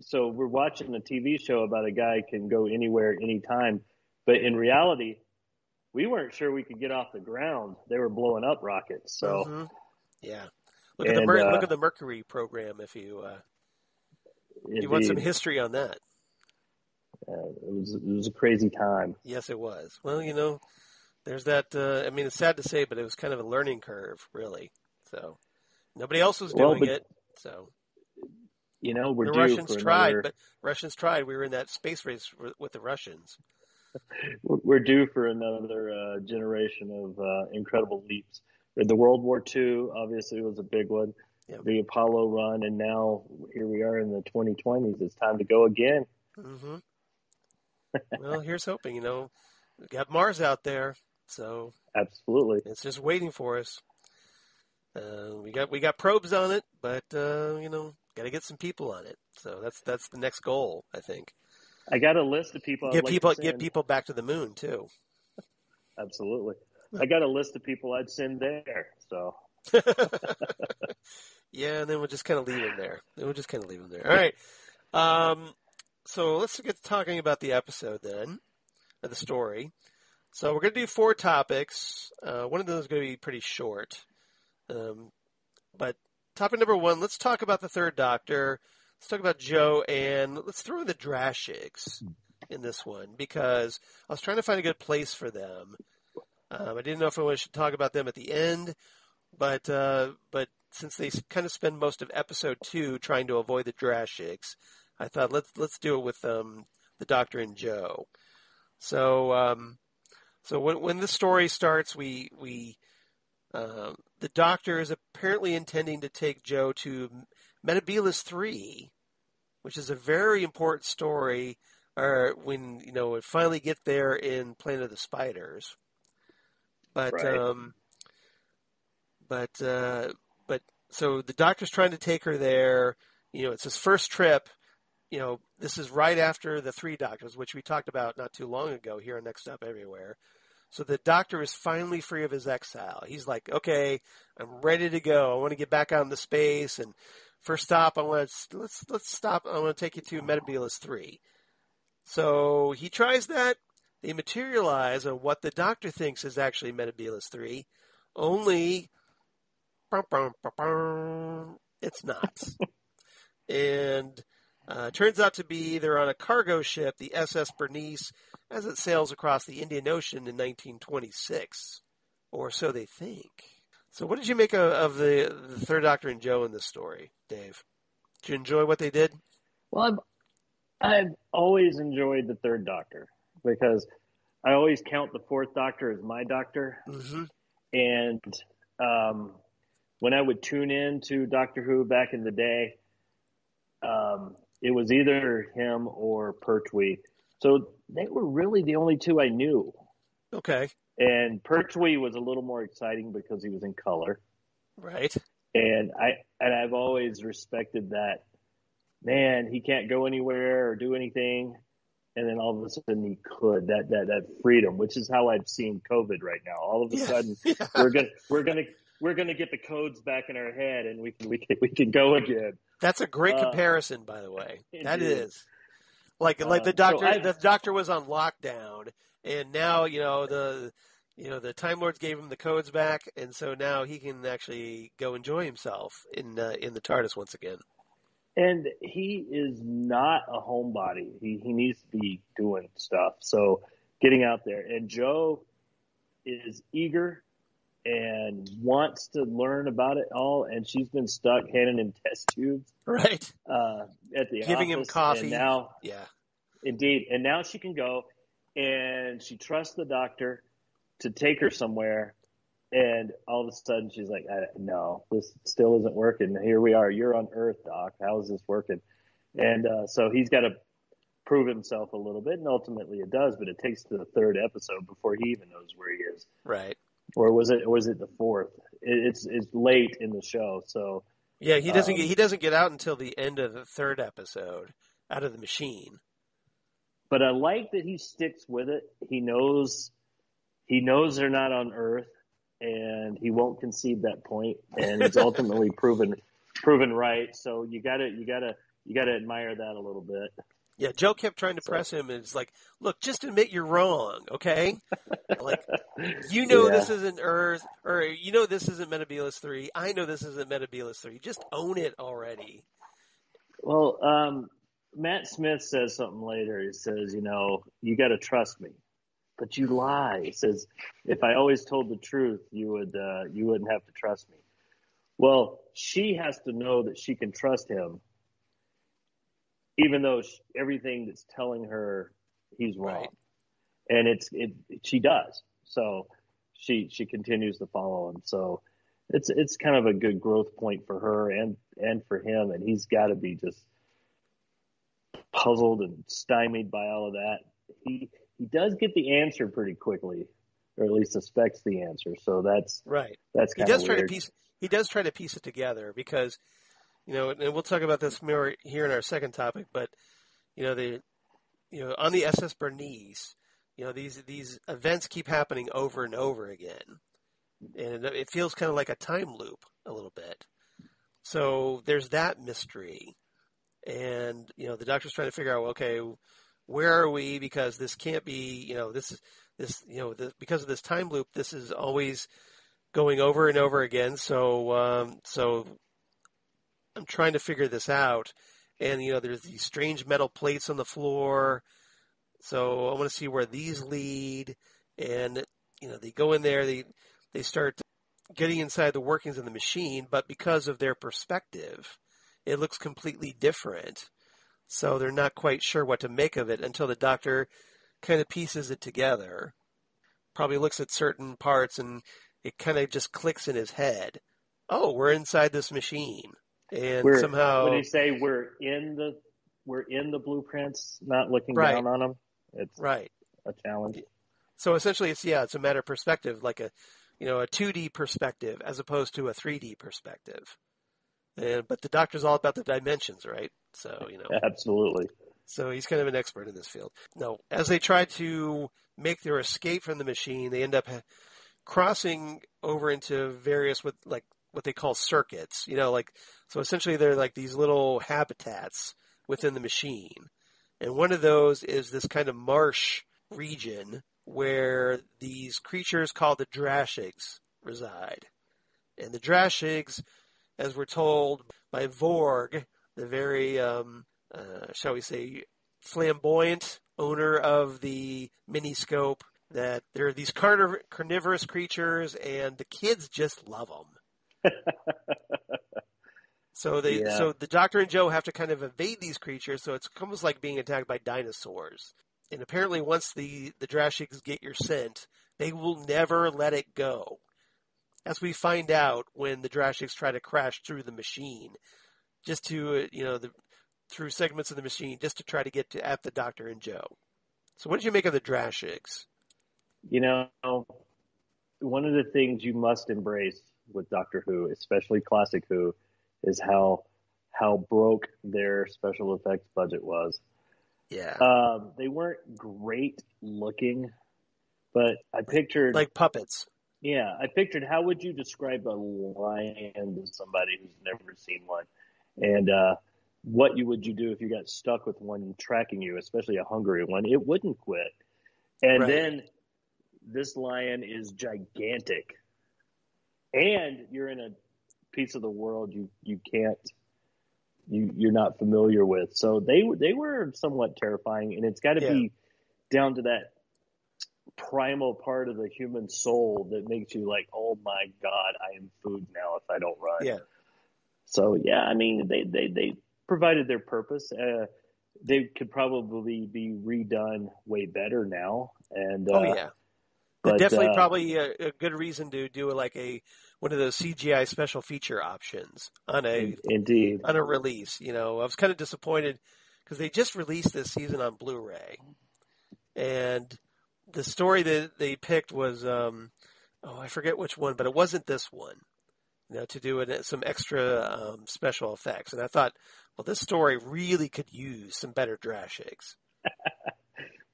S3: so we're watching a TV show about a guy can go anywhere, anytime, but in reality, we weren't sure we could get off the ground. They were blowing up rockets. So,
S2: yeah. Look at the Mercury program if you want some history on that.
S3: It was a crazy time.
S2: Yes, it was. Well, there's that. It's sad to say, but it was kind of a learning curve, really. So nobody else was doing it. So
S3: we're
S2: the
S3: due
S2: Russians
S3: for
S2: tried,
S3: another...
S2: but Russians tried. We were in that space race with the Russians.
S3: We're due for another generation of incredible leaps. The World War II obviously was a big one. Yep. The Apollo run, and now here we are in the 2020s. It's time to go again.
S2: Well, here's hoping. We got Mars out there, so
S3: absolutely,
S2: it's just waiting for us. We got probes on it, but got to get some people on it. So that's the next goal, I think.
S3: I got a list of people.
S2: Get people back to the moon too.
S3: Absolutely, I got a list of people I'd send there. So.
S2: Yeah, and then we'll just kind of leave them there. All right. So let's get to talking about the episode then, or the story. So we're going to do 4 topics. One of them is going to be pretty short. But topic number 1, let's talk about the Third Doctor. Let's talk about Joe, and let's throw in the Drashigs in this one, because I was trying to find a good place for them. I didn't know if I should talk about them at the end, but since they kind of spend most of episode 2 trying to avoid the Drashigs, I thought let's do it with the Doctor and Joe. So when the story starts, the Doctor is apparently intending to take Joe to Metabolus 3, which is a very important story. When we finally get there in Planet of the Spiders, but so the Doctor's trying to take her there. It's his first trip. This is right after the 3 Doctors, which we talked about not too long ago here on Next Stop Everywhere. So the Doctor is finally free of his exile. He's like, okay, I'm ready to go. I want to get back out into space. And first stop, let's stop. I want to take you to Metebelis 3. So he tries that. They materialize on what the Doctor thinks is actually Metebelis 3. Only, it's not. And turns out to be they're on a cargo ship, the SS Bernice, as it sails across the Indian Ocean in 1926. Or so they think. So what did you make of the Third Doctor and Joe in this story, Dave? Did you enjoy what they did?
S3: Well, I've always enjoyed the Third Doctor because I always count the Fourth Doctor as my Doctor.
S2: Mm-hmm.
S3: And when I would tune in to Doctor Who back in the day, it was either him or Pertwee. So they were really the only two I knew.
S2: Okay.
S3: And Pertwee was a little more exciting because he was in color.
S2: Right.
S3: And I've always respected that. Man, he can't go anywhere or do anything, and then all of a sudden he could. That freedom, which is how I've seen COVID right now. All of a sudden, we're gonna get the codes back in our head, and we can go again.
S2: That's a great comparison, by the way. That is like the Doctor.
S3: So
S2: the Doctor was on lockdown, and now the Time Lords gave him the codes back, and so now he can actually go enjoy himself in the TARDIS once again.
S3: And he is not a homebody. He needs to be doing stuff. So getting out there. And Joe is eager and wants to learn about it all. And she's been stuck handing him test tubes.
S2: Right.
S3: At the
S2: Giving
S3: office.
S2: him coffee.
S3: And now,
S2: yeah.
S3: Indeed. And now she can go and she trusts the Doctor to take her somewhere. And all of a sudden she's like, no, this still isn't working. Here we are. You're on Earth, Doc. How is this working? And so he's got to prove himself a little bit, and ultimately it does, but it takes to the third episode before he even knows where he is.
S2: Right.
S3: Or was it the fourth? It's late in the show, so
S2: yeah, he doesn't get out until the end of the third episode out of the machine.
S3: But I like that he sticks with it. He knows they're not on Earth. And he won't concede that point, and it's ultimately proven right. So you gotta admire that a little bit.
S2: Yeah, Joe kept trying to press him, and it's like, look, just admit you're wrong, okay? Like, this isn't Earth, or this isn't Metebelis 3. I know this isn't Metebelis 3. Just own it already.
S3: Well, Matt Smith says something later. He says, you got to trust me. But you lie. He says, if I always told the truth, you wouldn't have to trust me. Well, she has to know that she can trust him, even though everything that's telling her he's wrong. Right. And she does. So she continues to follow him. So it's kind of a good growth point for her and for him. And he's got to be just puzzled and stymied by all of that. He does get the answer pretty quickly, or at least suspects the answer. So that's
S2: right.
S3: That's kind of weird.
S2: He does try to piece it together because, and we'll talk about this more here in our second topic. But on the SS Bernice, these events keep happening over and over again, and it feels kind of like a time loop a little bit. So there's that mystery, and the Doctor's trying to figure out, okay, where are we? Because this can't be, because of this time loop, this is always going over and over again. So I'm trying to figure this out. And, there's these strange metal plates on the floor. So I want to see where these lead. And, they go in there, they start getting inside the workings of the machine, but because of their perspective, it looks completely different. So they're not quite sure what to make of it until the Doctor kind of pieces it together. Probably looks at certain parts and it kind of just clicks in his head. Oh, we're inside this machine. And somehow...
S3: When you say we're in the blueprints, not looking down on them, it's
S2: right.
S3: a challenge.
S2: So essentially it's a matter of perspective, like a 2D perspective as opposed to a 3D perspective. But the Doctor's all about the dimensions, right? So,
S3: Absolutely.
S2: So he's kind of an expert in this field. Now, as they try to make their escape from the machine, they end up crossing over into various what they call circuits. So essentially they're like these little habitats within the machine. And one of those is this kind of marsh region where these creatures called the Drashigs reside. And the Drashigs, as we're told by Vorg, the very shall we say, flamboyant owner of the miniscope, that there are these carnivorous creatures, and the kids just love them. So the Doctor and Joe have to kind of evade these creatures, so it's almost like being attacked by dinosaurs. And apparently once the Drashigs get your scent, they will never let it go. As we find out when the Drashigs try to crash through the machine, just to, through segments of the machine, just to try to get at the Doctor and Joe. So what did you make of the Drashigs?
S3: One of the things you must embrace with Doctor Who, especially classic Who, is how broke their special effects budget was.
S2: Yeah.
S3: They weren't great looking, but I pictured...
S2: like puppets.
S3: Yeah, I pictured how would you describe a lion to somebody who's never seen one? And what would you do if you got stuck with one tracking you, especially a hungry one? It wouldn't quit. And then this lion is gigantic. And you're in a piece of the world you're not familiar with. So they were somewhat terrifying, and it's got to be down to that primal part of the human soul that makes you like, oh my God, I am food now if I don't run.
S2: Yeah.
S3: So they provided their purpose. They could probably be redone way better now. And
S2: but definitely probably a good reason to do one of those CGI special feature options on a release. I was kind of disappointed because they just released this season on Blu-ray, and the story that they picked was I forget which one, but it wasn't this one. To do some extra special effects, and I thought, well, this story really could use some better Drashigs.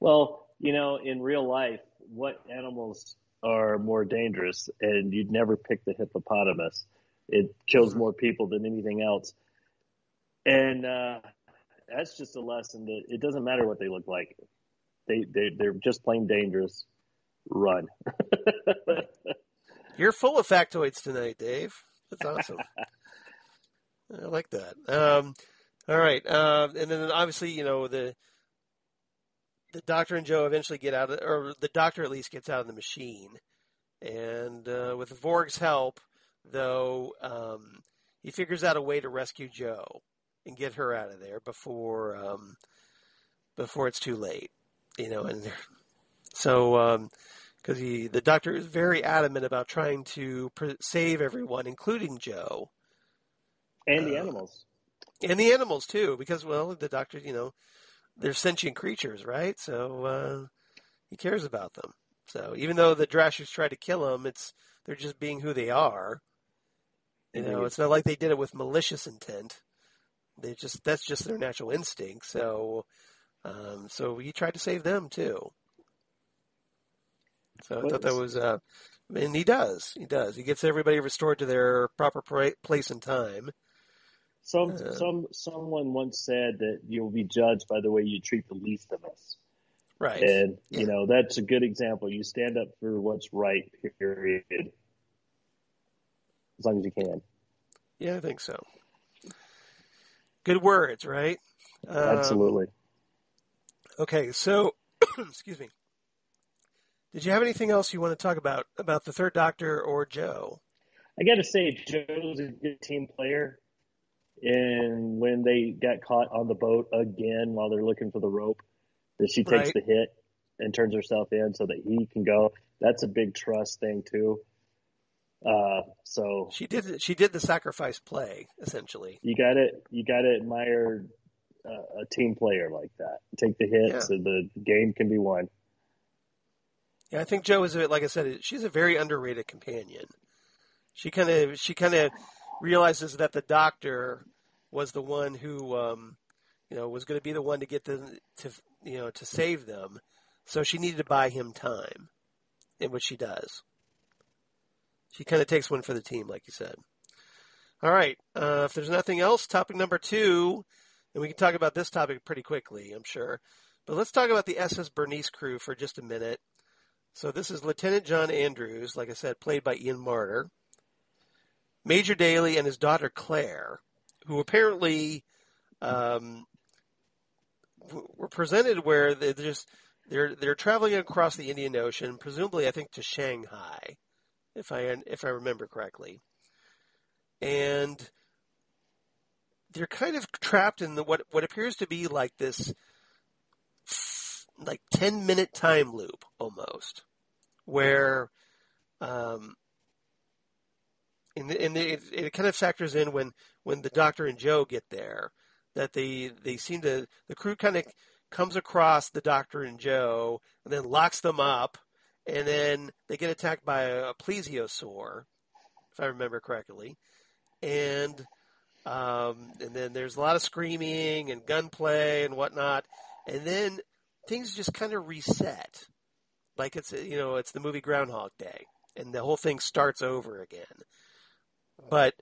S3: Well, in real life, what animals are more dangerous? And you'd never pick the hippopotamus. It kills more people than anything else. And that's just a lesson that it doesn't matter what they look like. They're just plain dangerous. Run.
S2: You're full of factoids tonight, Dave. That's awesome. I like that. All right. And then obviously, the Doctor and Joe eventually get out or the Doctor at least gets out of the machine. And with Vorg's help, though, he figures out a way to rescue Joe and get her out of there before it's too late. And so because the Doctor is very adamant about trying to save everyone, including Joe.
S3: And the animals.
S2: And the animals, too, because, well, the Doctor, they're sentient creatures, right? So he cares about them. So even though the Drashigs try to kill them, they're just being who they are. It's not like they did it with malicious intent. That's just their natural instinct. So he tried to save them, too. So I thought that was, and he does. He gets everybody restored to their proper place and time.
S3: Someone once said that you'll be judged by the way you treat the least of us.
S2: Right.
S3: And, that's a good example. You stand up for what's right, period. As long as you can.
S2: Yeah, I think so. Good words, right?
S3: Absolutely.
S2: Okay, so, excuse me. Did you have anything else you want to talk about the Third Doctor or Joe?
S3: I got to say, Joe's a good team player. And when they got caught on the boat again while they're looking for the rope, that she takes the hit and turns herself in so that he can go. That's a big trust thing too. So
S2: she did the sacrifice play essentially.
S3: You got to admire a team player like that. Take the hit so the game can be won.
S2: Yeah, I think Jo is like I said, she's a very underrated companion. She kind of realizes that the Doctor was the one who was going to be the one to get them to save them. So she needed to buy him time, in which she does. She kind of takes one for the team, like you said. All right. If there's nothing else, topic number 2, and we can talk about this topic pretty quickly, I'm sure. But let's talk about the SS Bernice crew for just a minute. So this is Lieutenant John Andrews, like I said, played by Ian Marter. Major Daly and his daughter Claire, who apparently were presented where they're traveling across the Indian Ocean, presumably I think to Shanghai, if I remember correctly. And they're kind of trapped in what appears to be like this 10-minute time loop almost, where it kind of factors in when the Doctor and Joe get there, that they seem to, the crew kind of comes across the Doctor and Joe and then locks them up, and then they get attacked by a plesiosaur, if I remember correctly, and then there's a lot of screaming and gunplay and whatnot, and then things just kind of reset, like it's the movie Groundhog Day, and the whole thing starts over again. But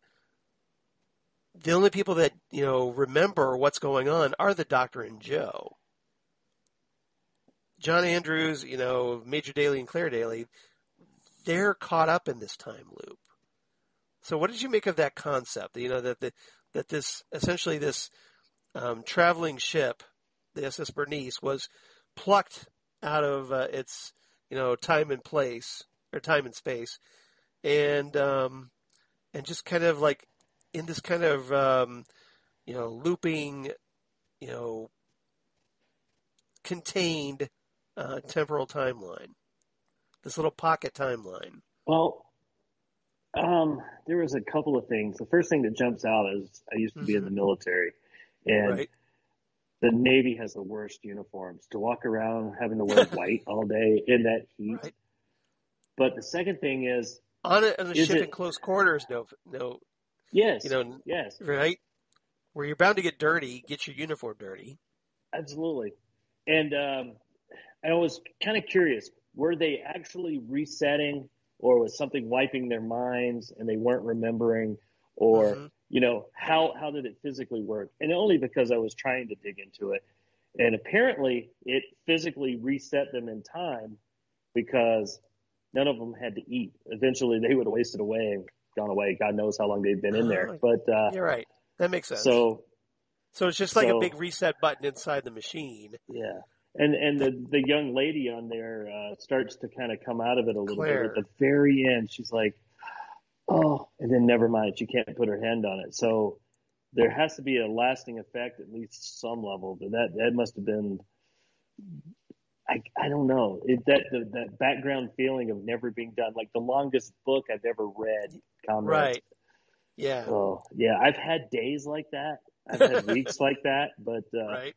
S2: the only people that remember what's going on are the Doctor and Joe. John Andrews, Major Daly and Claire Daly, they're caught up in this time loop. So what did you make of that concept? That this essentially this traveling ship, the SS Bernice, was plucked out of its time and place, or time and space, and just kind of like in this kind of looping, contained temporal timeline, this little pocket timeline.
S3: Well, there was a couple of things. The first thing that jumps out is I used to be in the military, and
S2: right.
S3: The Navy has the worst uniforms. To walk around having to wear white all day in that heat.
S2: Right.
S3: But the second thing is
S2: on a ship in close quarters. No.
S3: Yes. Yes.
S2: Right. Where you're bound to get dirty, get your uniform dirty.
S3: Absolutely. And I was kind of curious, were they actually resetting, or was something wiping their minds and they weren't remembering, or, how did it physically work? And only because I was trying to dig into it. And apparently it physically reset them in time because none of them had to eat. Eventually they would have wasted away and gone away. God knows how long they've been in there. But
S2: you're right. That makes sense.
S3: So
S2: it's just like a big reset button inside the machine.
S3: Yeah. And the young lady on there starts to kind of come out of it a little
S2: Claire.
S3: bit. At the very end, she's like, oh, and then never mind. She can't put her hand on it. So there has to be a lasting effect, at least some level. But that must have been, I don't know. That background feeling of never being done, like the longest book I've ever read. Comrades.
S2: Right. Yeah.
S3: Oh, yeah. I've had days like that. I've had weeks like that. But
S2: right.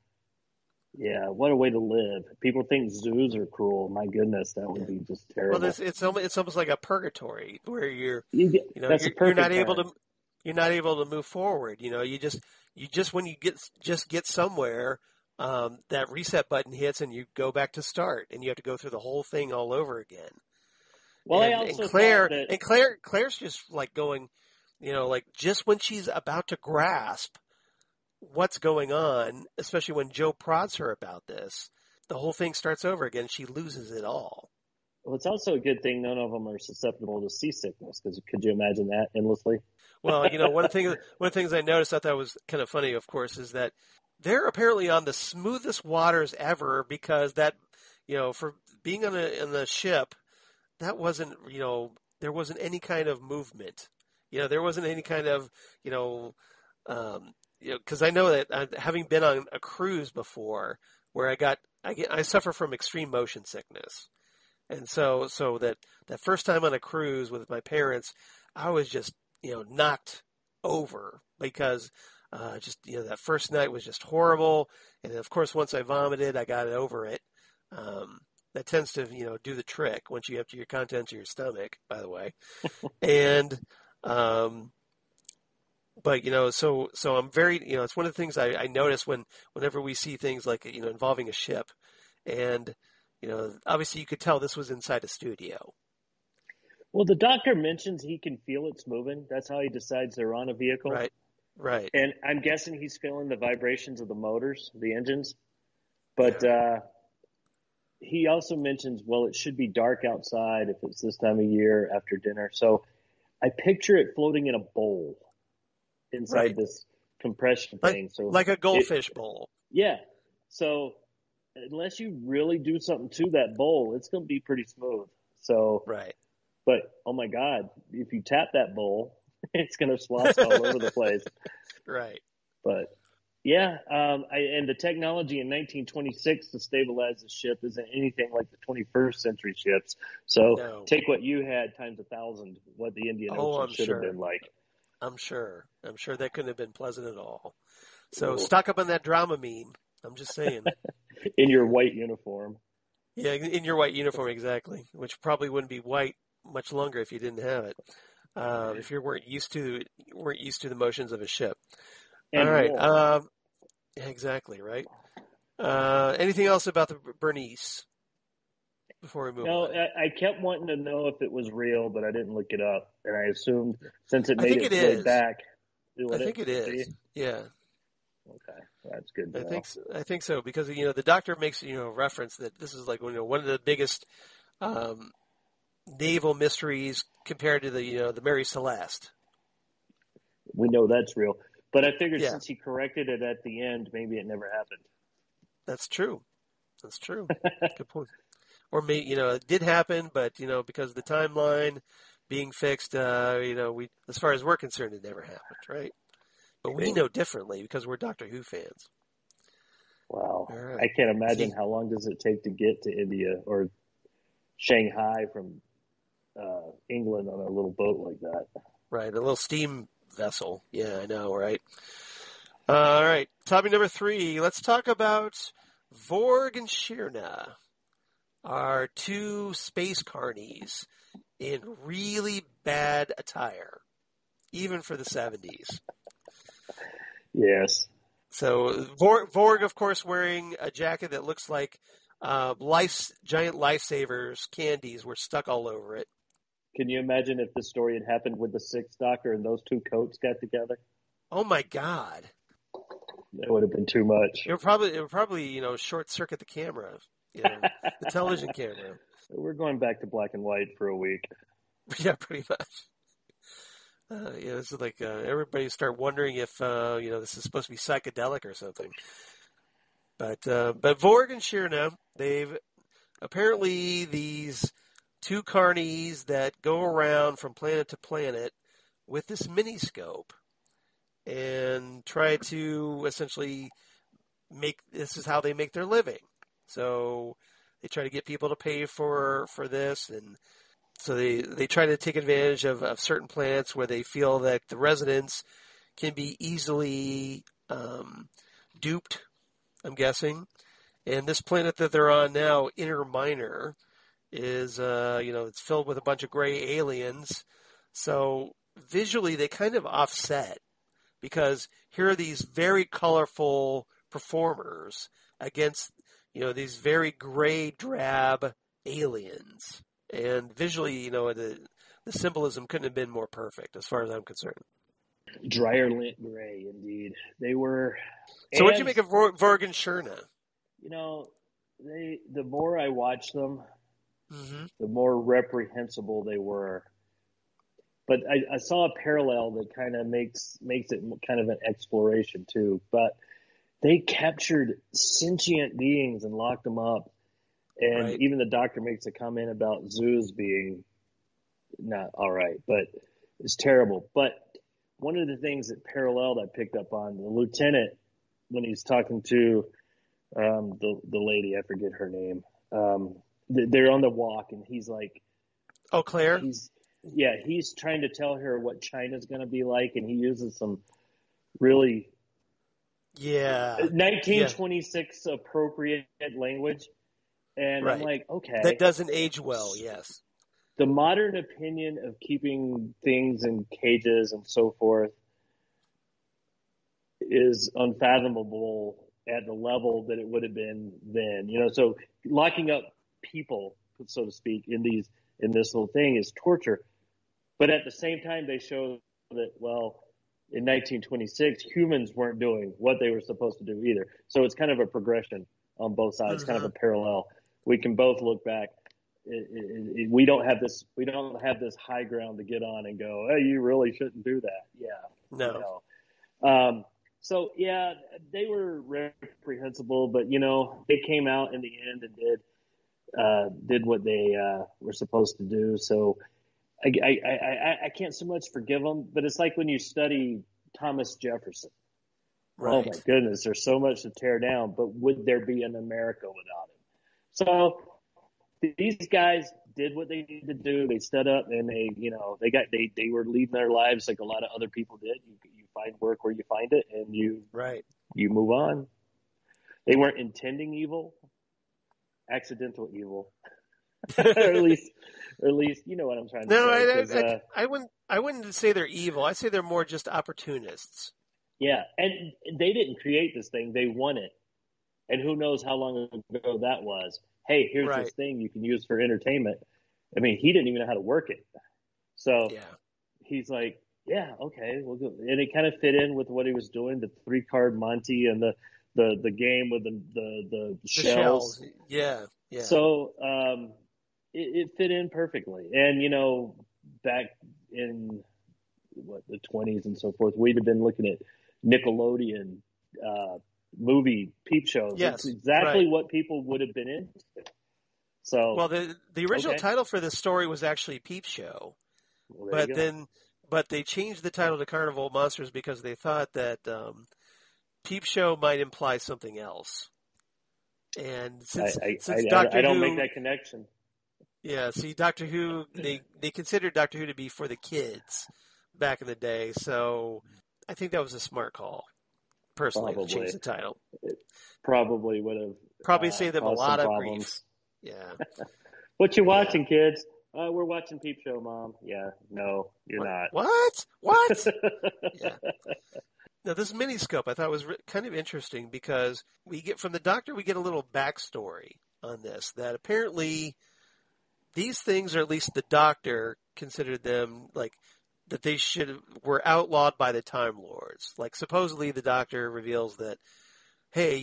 S3: Yeah, what a way to live. People think zoos are cruel. My goodness, that would be just terrible.
S2: Well, it's almost like a purgatory where you're not able to move forward. You just when you get somewhere, that reset button hits and you go back to start, and you have to go through the whole thing all over again.
S3: Well,
S2: Claire's just like going, like just when she's about to grasp what's going on, especially when Joe prods her about this, the whole thing starts over again. She loses it all.
S3: Well, it's also a good thing none of them are susceptible to seasickness, because could you imagine that endlessly?
S2: Well, one of the things I noticed, I thought was kind of funny, of course, is that they're apparently on the smoothest waters ever, because that, for being on the ship, that wasn't, there wasn't any kind of movement. There wasn't any kind of, because I know that having been on a cruise before, where I suffer from extreme motion sickness, and so that first time on a cruise with my parents, I was just knocked over because that first night was just horrible, and of course once I vomited, I got over it. That tends to do the trick once you empty your contents of your stomach, by the way, and. But so I'm very, it's one of the things I notice whenever we see things like involving a ship, and obviously you could tell this was inside a studio.
S3: Well, the doctor mentions he can feel it's moving. That's how he decides they're on a vehicle.
S2: Right.
S3: And I'm guessing he's feeling the vibrations of the motors, the engines. But he also mentions, well, it should be dark outside if it's this time of year after dinner. So I picture it floating in a bowl inside this compression thing. So
S2: like a goldfish bowl.
S3: Yeah. So unless you really do something to that bowl, it's going to be pretty smooth. So
S2: right.
S3: But oh my God, if you tap that bowl, it's going to slosh all over the place.
S2: Right.
S3: But yeah, and the technology in 1926 to stabilize the ship isn't anything like the 21st century ships. So take what you had times 1,000, what the Indian Ocean should have been like.
S2: I'm sure that couldn't have been pleasant at all. So stock up on that Dramamine. I'm just saying.
S3: In your white uniform.
S2: Yeah, in your white uniform, exactly. Which probably wouldn't be white much longer if you didn't have it. If you weren't used to the motions of a ship.
S3: And
S2: all right. Exactly, right. Anything else about the Bernice before we move on?
S3: No, I kept wanting to know if it was real, but I didn't look it up, and I assumed since it made its way back.
S2: I think it is. Yeah.
S3: Okay, that's good.
S2: I think so because the doctor makes reference that this is like one of the biggest naval mysteries compared to the Mary Celeste.
S3: We know that's real, but I figured since he corrected it at the end, maybe it never happened.
S2: That's true. Good point. Or maybe it did happen, but because of the timeline being fixed, we, as far as we're concerned, it never happened, right? But we know differently because we're Doctor Who fans.
S3: Wow. Right. I can't imagine how long does it take to get to India or Shanghai from England on a little boat like that.
S2: Right, a little steam vessel. Yeah, I know, right? All right, topic number 3. Let's talk about Vorg and Shirna, our 2 space carnies in really bad attire, even for the 70s.
S3: Yes.
S2: So Vorg, of course, wearing a jacket that looks like giant lifesavers candies were stuck all over it.
S3: Can you imagine if the story had happened with the 6th Doctor and those 2 coats got together?
S2: Oh my God!
S3: That would have been too much.
S2: It would probably short circuit the camera, the television camera.
S3: We're going back to black and white for a week.
S2: Yeah, pretty much. This is like everybody start wondering if this is supposed to be psychedelic or something. But Vorg and Shirna, they've apparently these 2 carnies that go around from planet to planet with this miniscope and try to essentially this is how they make their living. So they try to get people to pay for this, and so they try to take advantage of certain planets where they feel that the residents can be easily duped, I'm guessing. And this planet that they're on now, Inner Minor, is, it's filled with a bunch of gray aliens. So visually they kind of offset because here are these very colorful performers against, these very gray, drab aliens. And visually, the symbolism couldn't have been more perfect as far as I'm concerned.
S3: Dryer lint gray, indeed. They were.
S2: So what did you make of Vorg and Shirna?
S3: The more I watched them, the more reprehensible they were. But I saw a parallel that kind of makes it kind of an exploration too. But they captured sentient beings and locked them up. And even the doctor makes a comment about zoos being not all right, but it's terrible. But one of the things that paralleled I picked up on, the lieutenant, when he's talking to the lady, I forget her name, they're on the walk, and he's like...
S2: Oh, Claire?
S3: He's trying to tell her what China's going to be like, and he uses some really... 1926 appropriate language. And I'm like, okay.
S2: That doesn't age well, yes.
S3: The modern opinion of keeping things in cages and so forth is unfathomable at the level that it would have been then. So locking up people, so to speak, in this little thing is torture. But at the same time, they show that, well, in 1926, humans weren't doing what they were supposed to do either. So it's kind of a progression on both sides, kind of a parallel. We can both look back. We don't have this high ground to get on and go, hey, you really shouldn't do that. Yeah.
S2: No.
S3: So yeah, they were reprehensible, but they came out in the end and did what they were supposed to do. So I can't so much forgive them, but it's like when you study Thomas Jefferson. Right. Oh my goodness, there's so much to tear down, but would there be an America without him? So these guys did what they needed to do. They stood up and they were leading their lives like a lot of other people did. You find work where you find it, and you move on. They weren't intending evil, accidental evil, or at least you know what I'm trying to say.
S2: I wouldn't say they're evil. I say they're more just opportunists. Yeah,
S3: and they didn't create this thing; they won it. And who knows how long ago that was? Hey, here's this thing you can use for entertainment. I mean, he didn't even know how to work it. So he's like, yeah, okay, we'll go. And it kind of fit in with what he was doing, the 3-card Monte and the game with the shells.
S2: Yeah.
S3: So it fit in perfectly. And, back in the 20s and so forth, we'd have been looking at Nickelodeon movie peep shows.
S2: Yes,
S3: it's exactly what people would have been into. So,
S2: well, the original title for this story was actually Peep Show, but they changed the title to Carnival of Monsters because they thought that Peep Show might imply something else. And since Doctor Who,
S3: I don't make that connection.
S2: Yeah, see, Doctor Who, they considered Doctor Who to be for the kids back in the day, so I think that was a smart call. Personally, to change the title.
S3: It probably would have
S2: saved them a lot of grief. Yeah.
S3: What you watching, kids? We're watching Peep Show, Mom. Yeah, no, you're not.
S2: What? Yeah. Now, this miniscope I thought was kind of interesting because we get from the Doctor, we get a little backstory on this, that apparently these things, or at least the Doctor considered them like that they were outlawed by the Time Lords. Like, supposedly the Doctor reveals that, hey,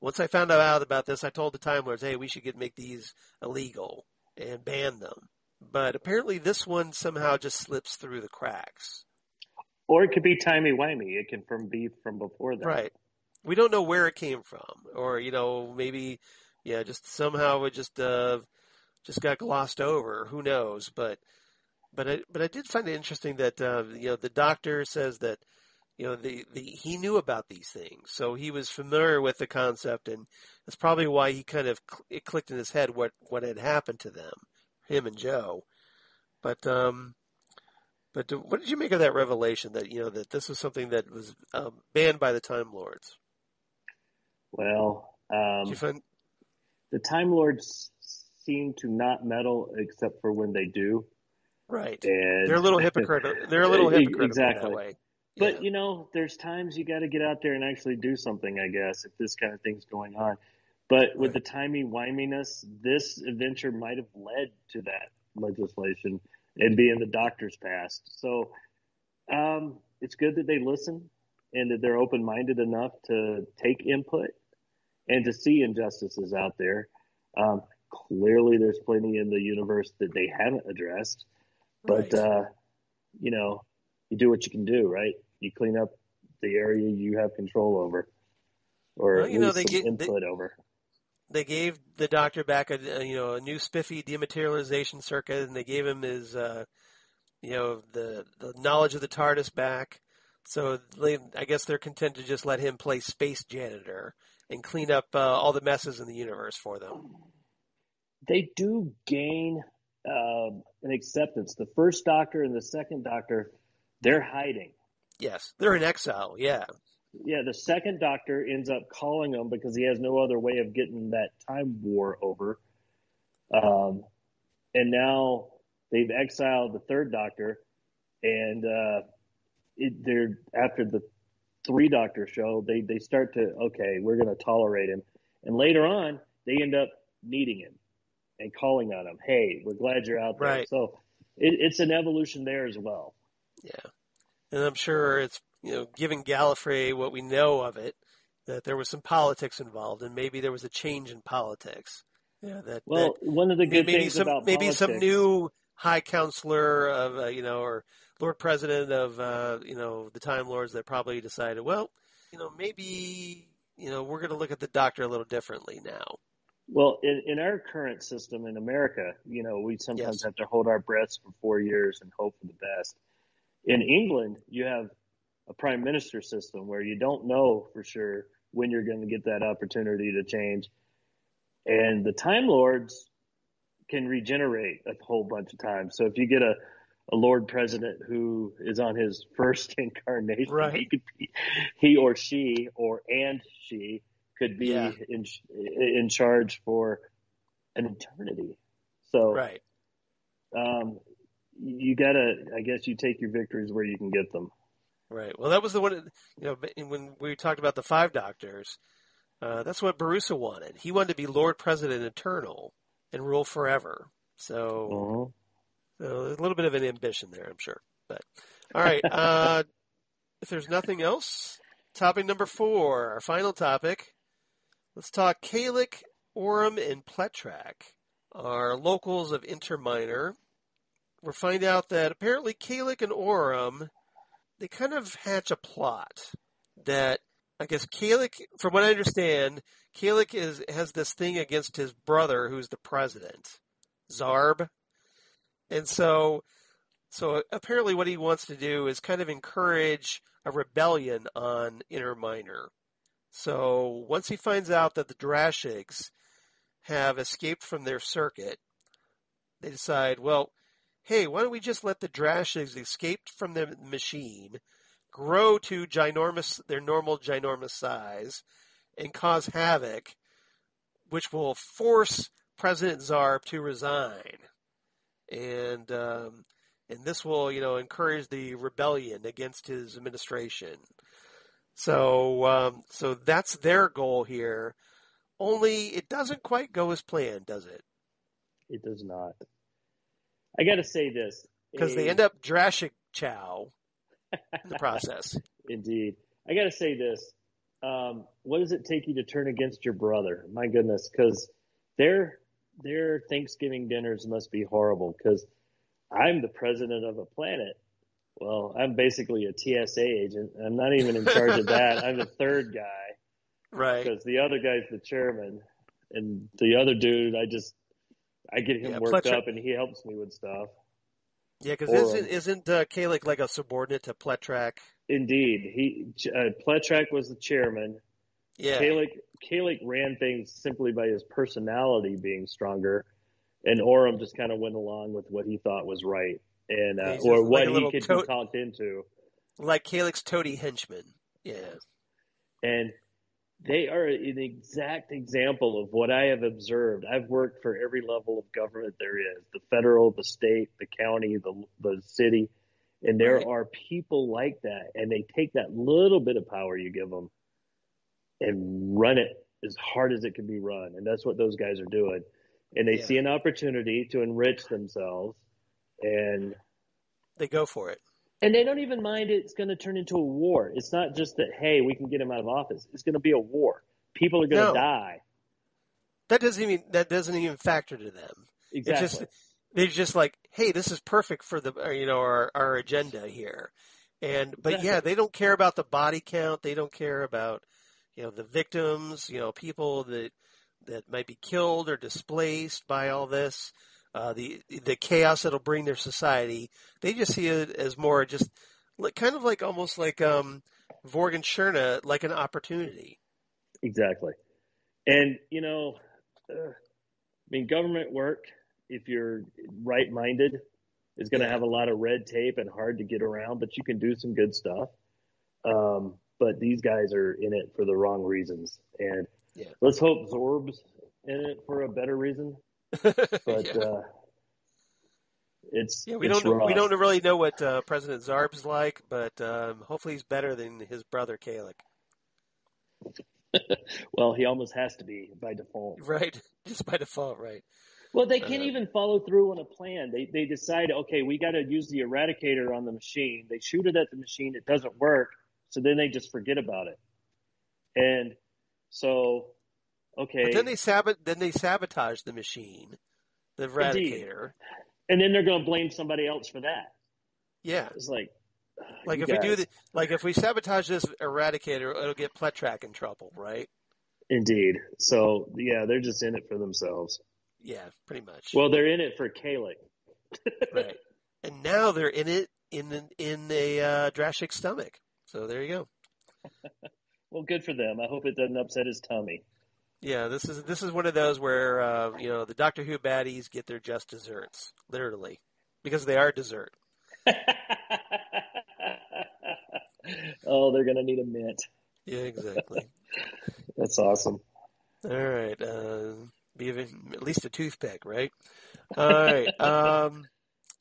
S2: once I found out about this, I told the Time Lords, hey, we should make these illegal and ban them. But apparently this one somehow just slips through the cracks.
S3: Or it could be timey-wimey. It can be from before that.
S2: Right. We don't know where it came from. Or, maybe, just somehow it just got glossed over. Who knows? But I did find it interesting that the Doctor says that he knew about these things, so he was familiar with the concept, and that's probably why he kind of it clicked in his head what had happened to them, him and Joe. But what did you make of that revelation that that this was something that was banned by the Time Lords?
S3: Well,
S2: did you find
S3: the Time Lords seem to not meddle except for when they do.
S2: Right.
S3: And
S2: they're a little hypocritical. They're a little hypocritical
S3: exactly.
S2: that way.
S3: But, there's times you got to get out there and actually do something, I guess, if this kind of thing's going on. But with the timey-wiminess, this adventure might have led to that legislation and be in the Doctor's past. So it's good that they listen and that they're open-minded enough to take input and to see injustices out there. Clearly, there's plenty in the universe that they haven't addressed. But, you do what you can do, right? You clean up the area you have control over, or at least input over.
S2: They gave the Doctor back a new spiffy dematerialization circuit, and they gave him his, the knowledge of the TARDIS back. So I guess they're content to just let him play space janitor and clean up all the messes in the universe for them.
S3: They do gain an acceptance. The first Doctor and the second Doctor, they're hiding.
S2: Yes, they're in exile, yeah.
S3: Yeah, the second Doctor ends up calling them because he has no other way of getting that time war over. And now they've exiled the third Doctor, and they're after the 3 doctor show, they start to, okay, we're going to tolerate him. And later on, they end up needing him and calling on him. Hey, we're glad you're out there.
S2: Right.
S3: So it's an evolution there as well.
S2: Yeah. And I'm sure it's, giving Gallifrey what we know of it, that there was some politics involved, and maybe there was a change in politics. Yeah.
S3: One of the good
S2: maybe
S3: things
S2: some,
S3: about
S2: maybe
S3: politics,
S2: some new high counselor of, or Lord President of, the Time Lords that probably decided, well, maybe, we're going to look at the Doctor a little differently now.
S3: well, in our current system in America, we sometimes
S2: Yes.
S3: have to hold our breaths for 4 years and hope for the best. In England, you have a prime minister system where you don't know for sure when you're going to get that opportunity to change. And the Time Lords can regenerate a whole bunch of times. So if you get a Lord President who is on his first incarnation,
S2: Right.
S3: he or she could be
S2: Yeah.
S3: in charge for an eternity. So
S2: Right.
S3: you gotta, I guess you take your victories where you can get them.
S2: Right. Well, that was the one, when we talked about the 5 Doctors, that's what Barusa wanted. He wanted to be Lord President Eternal and rule forever. So, there's a little bit of an ambition there, I'm sure. But, all right. If there's nothing else, topic number 4, our final topic. Let's talk Kalik, Orem, and Pletrak, our locals of Interminor. We'll find out that apparently Kalik and Orem, they kind of hatch a plot that, I guess Kalik, from what I understand, Kalik has this thing against his brother, who's the president, Zarb. And so apparently what he wants to do is kind of encourage a rebellion on Interminor. So once he finds out that the Drashigs have escaped from their circuit, they decide, well, hey, why don't we just let the Drashigs escape from the machine, grow to their normal ginormous size, and cause havoc, which will force President Zarb to resign. And this will, encourage the rebellion against his administration. So that's their goal here. Only it doesn't quite go as planned, does it?
S3: It does not. I got to say this.
S2: Because they end up Drashig Chow in the process.
S3: Indeed. I got to say this. What does it take you to turn against your brother? My goodness, because their Thanksgiving dinners must be horrible, because I'm the president of a planet. Well, I'm basically a TSA agent. I'm not even in charge of that. I'm the third guy.
S2: Right.
S3: Because the other guy's the chairman. And the other dude, I get him worked up and he helps me with stuff.
S2: Yeah, because isn't Kalik like a subordinate to Pletrak?
S3: Indeed. Pletrak was the chairman.
S2: Yeah.
S3: Kalik ran things simply by his personality being stronger. And Orem just kind of went along with what he thought was right. And or what he could be talked into.
S2: Like Kalik's toady henchman. Yeah.
S3: And they are an exact example of what I have observed. I've worked for every level of government there is, the federal, the state, the county, the city. And there are people like that. And they take that little bit of power you give them and run it as hard as it can be run. And that's what those guys are doing. And they see an opportunity to enrich themselves. And
S2: they go for it.
S3: And they don't even mind it's going to turn into a war. It's not just that, hey, we can get him out of office. It's going to be a war. People are going to die. That
S2: doesn't even factor to them.
S3: Exactly.
S2: They're just like, hey, this is perfect for our agenda here. But they don't care about the body count. They don't care about, the victims, people that might be killed or displaced by all this. The chaos that'll bring their society. They just see it as more just kind of like almost like Vorg and Shurna, like an opportunity.
S3: Exactly. And, government work, if you're right-minded, is going to have a lot of red tape and hard to get around, but you can do some good stuff. But these guys are in it for the wrong reasons. And let's hope Zorb's in it for a better reason. But
S2: We don't really know what President Zarb's like, but hopefully he's better than his brother Kalik.
S3: Well, he almost has to be by default.
S2: Right, just by default, right.
S3: Well, they can't even follow through on a plan. They decide, okay, we got to use the eradicator on the machine. They shoot it at the machine. It doesn't work. So then they just forget about it. And so, okay.
S2: But then they sabotage the machine, the eradicator.
S3: Indeed. And then they're going to blame somebody else for that.
S2: Yeah.
S3: It's like
S2: if we sabotage this eradicator, it'll get Pletrak in trouble, right?
S3: Indeed. So, yeah, they're just in it for themselves.
S2: Yeah, pretty much.
S3: Well, they're in it for Kalik.
S2: Right. And now they're in it in a Drashik's stomach. So there you go.
S3: Well, good for them. I hope it doesn't upset his tummy.
S2: Yeah, this is one of those where the Doctor Who baddies get their just desserts, literally, because they are dessert.
S3: Oh, they're gonna need a mint.
S2: Yeah, exactly.
S3: That's awesome.
S2: All right, be at least a toothpick, right? All right.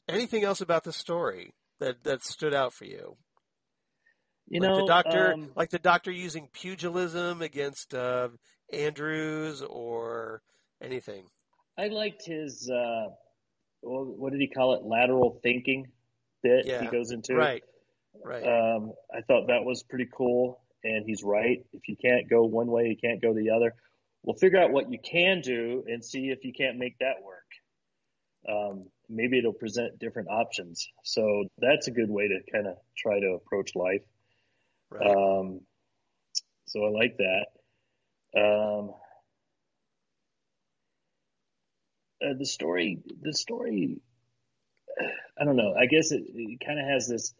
S2: Anything else about the story that stood out for you? The doctor using pugilism against Andrews or anything.
S3: I liked his what did he call it? Lateral thinking that he goes into.
S2: Right.
S3: I thought that was pretty cool, and he's right. If you can't go one way, you can't go the other. Well, figure out what you can do and see if you can't make that work. Maybe it'll present different options. So that's a good way to kind of try to approach life. Right. So I like that. The story, I don't know. I guess it kind of has this,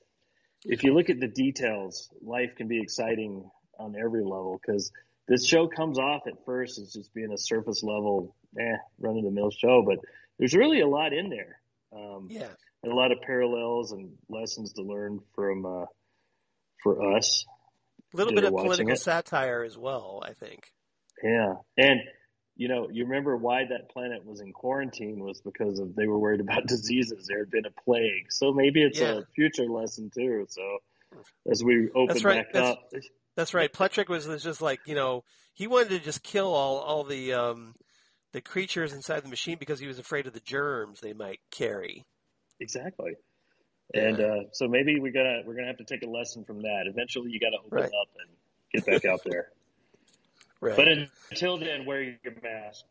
S3: if you look at the details, life can be exciting on every level, because this show comes off at first as just being a surface level, run-of-the-mill show, but there's really a lot in there. And a lot of parallels and lessons to learn from for us.
S2: A little bit of political satire as well, I think.
S3: Yeah. And, you remember why that planet was in quarantine was because they were worried about diseases. There had been a plague. So maybe it's a future lesson, too. So as we open back up.
S2: That's right. Pletrak was just like, he wanted to just kill all the creatures inside the machine because he was afraid of the germs they might carry.
S3: Exactly. And so maybe we're gonna have to take a lesson from that. Eventually, you got to open up and get back out there.
S2: Right.
S3: But until then, wear your mask.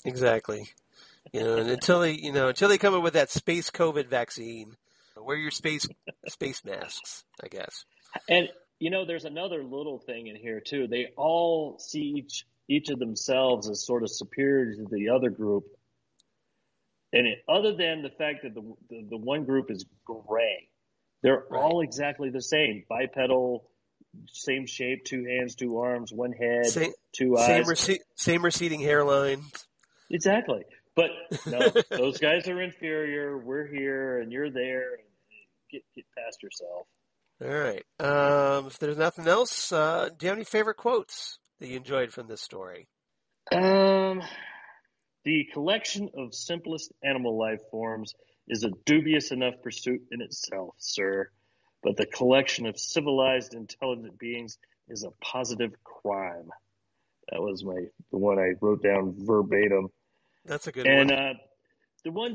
S2: Exactly. And until they come up with that space COVID vaccine, wear your space masks, I guess.
S3: And there's another little thing in here too. They all see each of themselves as sort of superior to the other group. And other than the fact that the one group is gray, they're all exactly the same. Bipedal, same shape, 2 hands, 2 arms, 1 head, 2 eyes.
S2: Same receding hairline.
S3: Exactly. But no, those guys are inferior. We're here and you're there. Get past yourself.
S2: All right. If there's nothing else, do you have any favorite quotes that you enjoyed from this story?
S3: The collection of simplest animal life forms is a dubious enough pursuit in itself, sir. But the collection of civilized, intelligent beings is a positive crime. That was the one I wrote down verbatim.
S2: That's a good one.
S3: And the one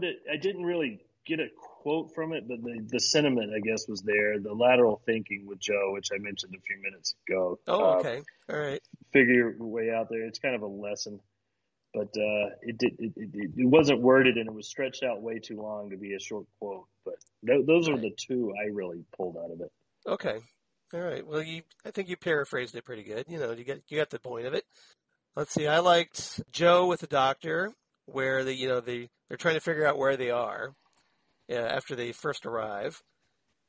S3: that I didn't really get a quote from it, but the sentiment, I guess, was there. The lateral thinking with Joe, which I mentioned a few minutes ago.
S2: Oh, okay. All right.
S3: Figure your way out there. It's kind of a lesson. But it wasn't worded, and it was stretched out way too long to be a short quote. But those are the two I really pulled out of it.
S2: Okay, all right. Well, I think you paraphrased it pretty good. You got the point of it. Let's see. I liked Joe with the doctor, where they're trying to figure out where they are after they first arrive,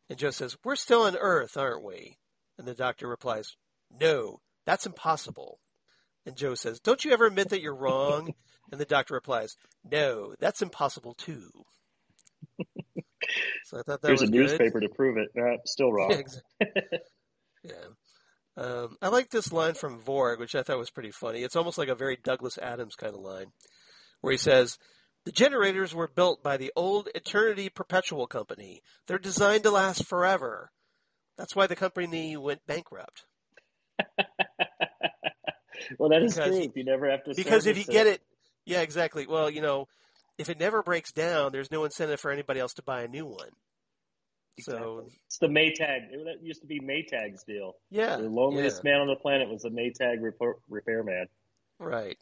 S2: and Joe says, "We're still on Earth, aren't we?" And the doctor replies, "No, that's impossible." And Joe says, "Don't you ever admit that you're wrong?" And the doctor replies, "No, that's impossible too." So I thought that
S3: Here's
S2: was
S3: a
S2: good.
S3: Newspaper to prove it. Still wrong.
S2: Yeah, exactly. Yeah. I like this line from Vorg, which I thought was pretty funny. It's almost like a very Douglas Adams kind of line, where he says, The generators were built by the old Eternity Perpetual Company. They're designed to last forever. That's why the company went bankrupt.
S3: Well, that is true. You never have to
S2: because if you get it, yeah, exactly. Well, if it never breaks down, there's no incentive for anybody else to buy a new one.
S3: Exactly.
S2: So
S3: it's the Maytag. That used to be Maytag's deal.
S2: Yeah.
S3: The loneliest man on the planet was the Maytag repairman.
S2: Right.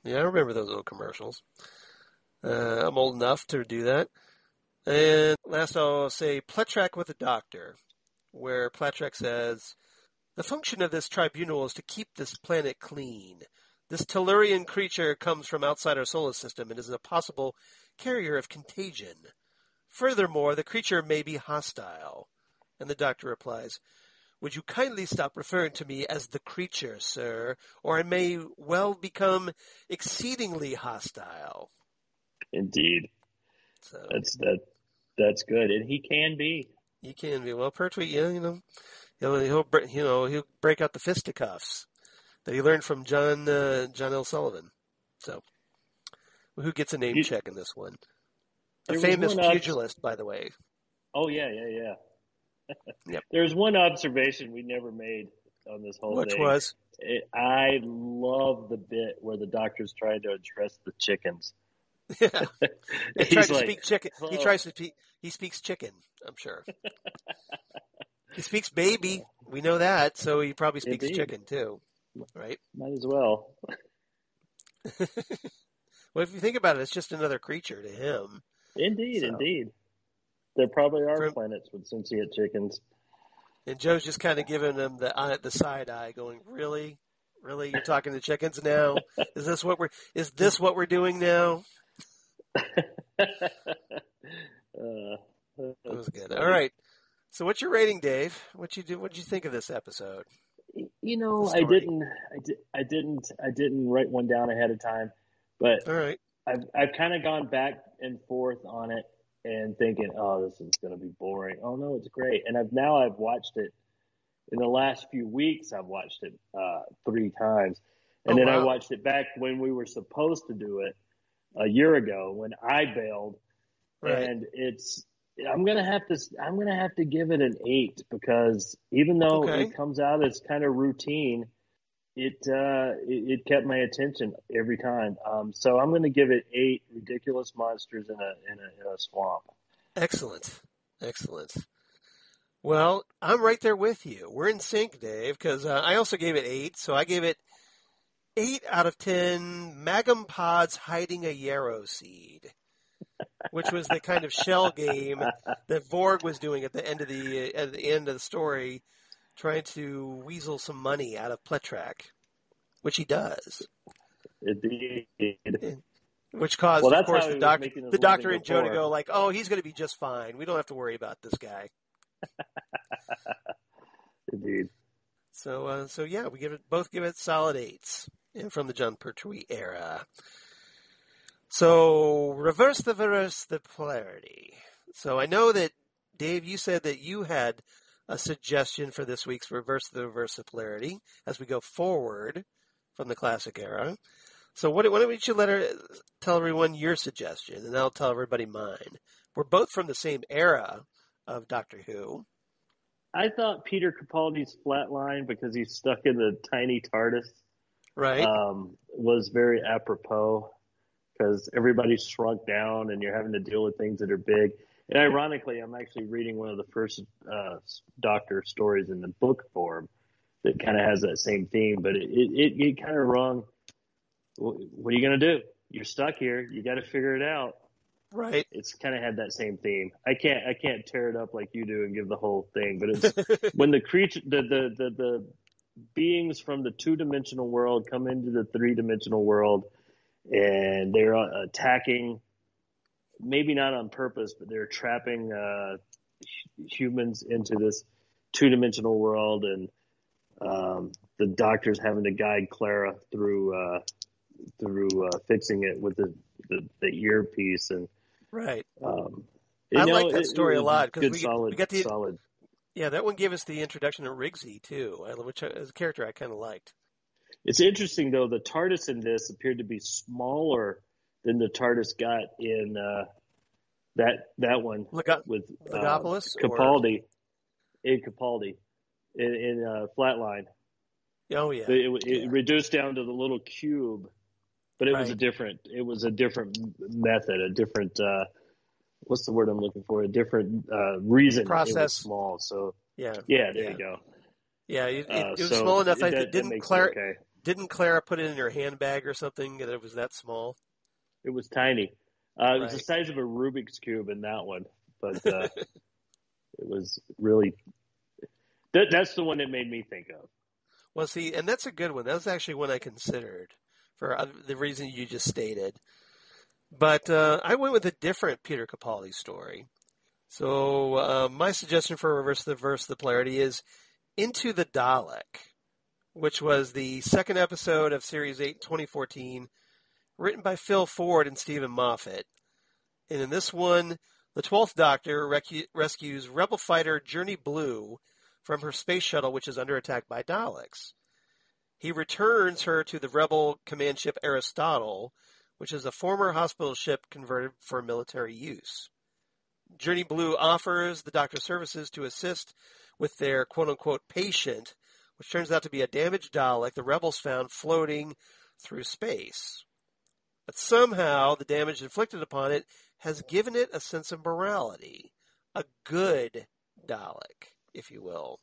S2: Yeah, I remember those little commercials. I'm old enough to do that. And last I'll say Pletrack with a Doctor, where Pletrack says, the function of this tribunal is to keep this planet clean. This Tellurian creature comes from outside our solar system and is a possible carrier of contagion. Furthermore, the creature may be hostile. And the Doctor replies, would you kindly stop referring to me as the creature, sir, or I may well become exceedingly hostile.
S3: Indeed.
S2: So
S3: that's good, and he can be.
S2: He can be. Well, Pertwee, he'll break out the fisticuffs that he learned from John L. Sullivan. So, who gets a name check in this one? A famous pugilist, by the way.
S3: Oh yeah.
S2: Yep.
S3: There's one observation we never made on this whole
S2: Which
S3: thing.
S2: was?
S3: I love the bit where the Doctor's trying to address the chickens.
S2: Yeah. He speak chicken.
S3: Hello.
S2: He speaks chicken, I'm sure. He speaks baby. We know that, so he probably speaks chicken too. Right?
S3: Might as well.
S2: Well, if you think about it, it's just another creature to him.
S3: Indeed. There probably are planets with sentient chickens.
S2: And Joe's just kind of giving him the side eye, going, "Really, you're talking to chickens now? Is this what we're doing now?" That was good. All right. So, what's your rating, Dave? What'd you think of this episode?
S3: I didn't write one down ahead of time, but
S2: all right.
S3: I've kind of gone back and forth on it and thinking, oh, this is going to be boring. Oh no, it's great. And I've watched it in the last few weeks. I've watched it 3 times, and then I watched it back when we were supposed to do it a year ago when I bailed, and I'm gonna have to give it an 8 because even though it comes out as kind of routine, it kept my attention every time. So I'm gonna give it 8 ridiculous monsters in a swamp.
S2: Excellent. Well, I'm right there with you. We're in sync, Dave, because I also gave it 8. So I gave it 8 out of 10 magum pods hiding a yarrow seed, which was the kind of shell game that Vorg was doing at the end of the story, trying to weasel some money out of Pletrack, which he does.
S3: Indeed.
S2: Which caused, of course, the doctor and Joe to go like, "Oh, he's going to be just fine. We don't have to worry about this guy."
S3: Indeed.
S2: So yeah, we both give it solid 8s from the Jon Pertwee era. So reverse the polarity. So I know that, Dave, you said that you had a suggestion for this week's reverse the polarity as we go forward from the classic era. So why don't you tell everyone your suggestion, and I'll tell everybody mine. We're both from the same era of Doctor Who.
S3: I thought Peter Capaldi's flatline, because he's stuck in the tiny TARDIS,
S2: right,
S3: was very apropos, because everybody's shrunk down and you're having to deal with things that are big. And ironically, I'm actually reading one of the first Doctor stories in the book form that kind of has that same theme, but it kind of wrong. What are you going to do? You're stuck here. You got to figure it out.
S2: Right.
S3: It's kind of had that same theme. I can't tear it up like you do and give the whole thing, but it's when the creature, the beings from the 2-dimensional world come into the 3-dimensional world, and they're attacking, maybe not on purpose, but they're trapping humans into this 2-dimensional world, and the Doctor's having to guide Clara through fixing it with the earpiece. And
S2: right. I like that story a lot because we got the
S3: solid.
S2: Yeah, that one gave us the introduction to Rigsy too, which as a character I kind of liked.
S3: It's interesting though. The TARDIS in this appeared to be smaller than the TARDIS got in that one with
S2: Legopolis
S3: Capaldi. In Capaldi, in Flatline.
S2: Oh yeah.
S3: It reduced down to the little cube, but it was a different method, a different what's the word I'm looking for? A different reason
S2: process.
S3: It was small. So there you go.
S2: Yeah, it was small enough. I think didn't Clara put it in her handbag or something that it was that small?
S3: It was tiny. It was the size of a Rubik's cube in that one, but it was really. That's the one that made me think of.
S2: Well, see, and that's a good one. That was actually one I considered for the reason you just stated. But I went with a different Peter Capaldi story. So my suggestion for Reverse the Polarity is Into the Dalek, which was the second episode of Series 8 2014, written by Phil Ford and Stephen Moffat. And in this one, the 12th Doctor rescues Rebel fighter Journey Blue from her space shuttle, which is under attack by Daleks. He returns her to the Rebel command ship Aristotle, which is a former hospital ship converted for military use. Journey Blue offers the Doctor services to assist with their quote-unquote patient, which turns out to be a damaged Dalek the Rebels found floating through space. But somehow the damage inflicted upon it has given it a sense of morality, a good Dalek, if you will.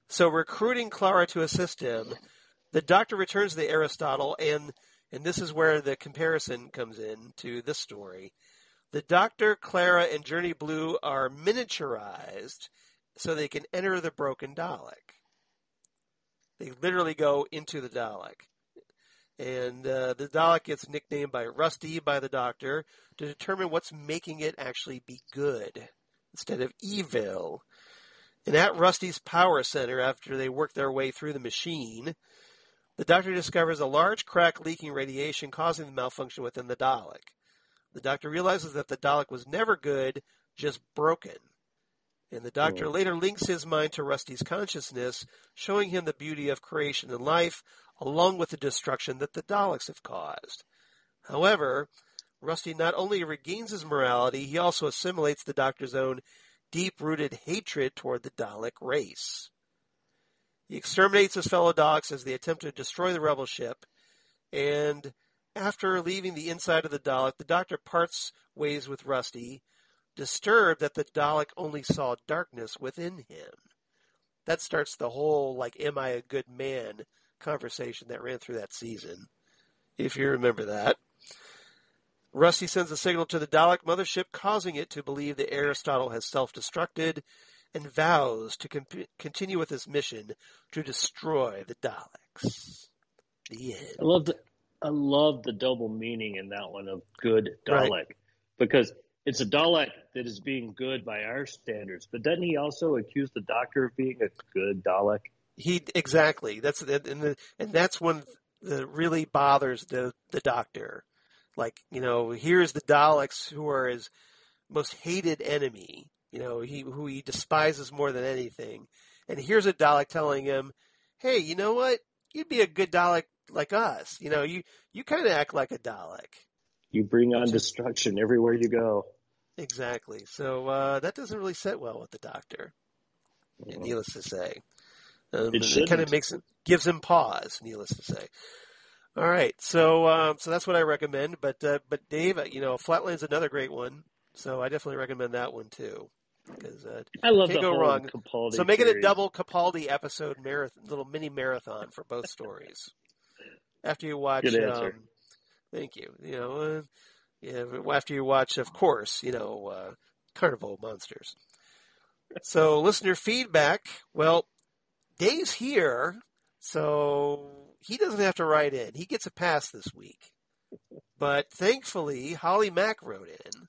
S2: So recruiting Clara to assist him, the Doctor returns to the Aristotle, and this is where the comparison comes in to this story. The Doctor, Clara, and Journey Blue are miniaturized so they can enter the broken Dalek. They literally go into the Dalek. And the Dalek gets nicknamed by Rusty by the Doctor to determine what's making it actually be good instead of evil. And at Rusty's power center, after they work their way through the machine, the Doctor discovers a large crack leaking radiation causing the malfunction within the Dalek. The Doctor realizes that the Dalek was never good, just broken. And the Doctor later links his mind to Rusty's consciousness, showing him the beauty of creation and life, along with the destruction that the Daleks have caused. However, Rusty not only regains his morality, he also assimilates the Doctor's own deep-rooted hatred toward the Dalek race. He exterminates his fellow Daleks as they attempt to destroy the rebel ship, and after leaving the inside of the Dalek, the Doctor parts ways with Rusty, disturbed that the Dalek only saw darkness within him. That starts the whole, am I a good man conversation that ran through that season, if you remember that. Rusty sends a signal to the Dalek mothership, causing it to believe that Aristotle has self-destructed, and vows to continue with his mission to destroy the Daleks. The end.
S3: I love the double meaning in that one of good Dalek, because it's a Dalek that is being good by our standards, but doesn't he also accuse the Doctor of being a good Dalek?
S2: Exactly. That's that's when it really bothers the Doctor. Here's the Daleks who are his most hated enemy. Who he despises more than anything. And here's a Dalek telling him, hey, you know what? You'd be a good Dalek like us. You kind of act like a Dalek.
S3: You bring on destruction everywhere you go.
S2: Exactly. So that doesn't really sit well with the Doctor, needless to say. It kind of gives him pause, needless to say. All right, so that's what I recommend. But Dave, Flatline's another great one, so I definitely recommend that one too. Because
S3: I love
S2: can't
S3: the
S2: go
S3: whole
S2: wrong.
S3: Capaldi
S2: So make it a
S3: series.
S2: double Capaldi episode little mini marathon for both stories. After you watch,
S3: Good answer.
S2: Thank you. After you watch, of course, Carnival of Monsters. So listener feedback. Well, Dave's here, so he doesn't have to write in. He gets a pass this week. But thankfully, Holly Mack wrote in.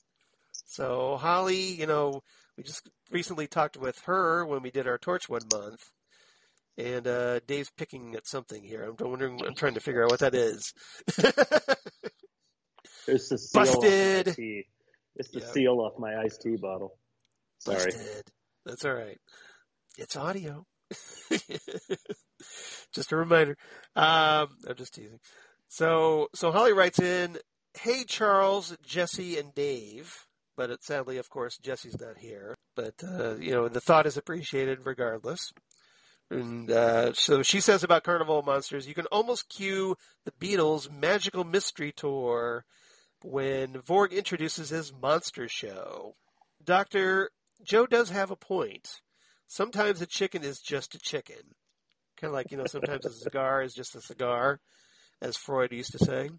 S2: So Holly, we just recently talked with her when we did our Torch 1 month. And Dave's picking at something here. I'm trying to figure out what that is.
S3: It's the seal
S2: Busted.
S3: off my tea. It's the seal off my iced tea bottle. Sorry.
S2: Busted. That's all right. It's audio. Just a reminder. I'm just teasing. So Holly writes in, "Hey Charles, Jesse, and Dave." But sadly, of course, Jesse's not here. But the thought is appreciated regardless. And so she says about Carnival of Monsters, you can almost cue the Beatles' Magical Mystery Tour when Vorg introduces his monster show. Dr. Joe does have a point. Sometimes a chicken is just a chicken. Kind of like, sometimes a cigar is just a cigar, as Freud used to say.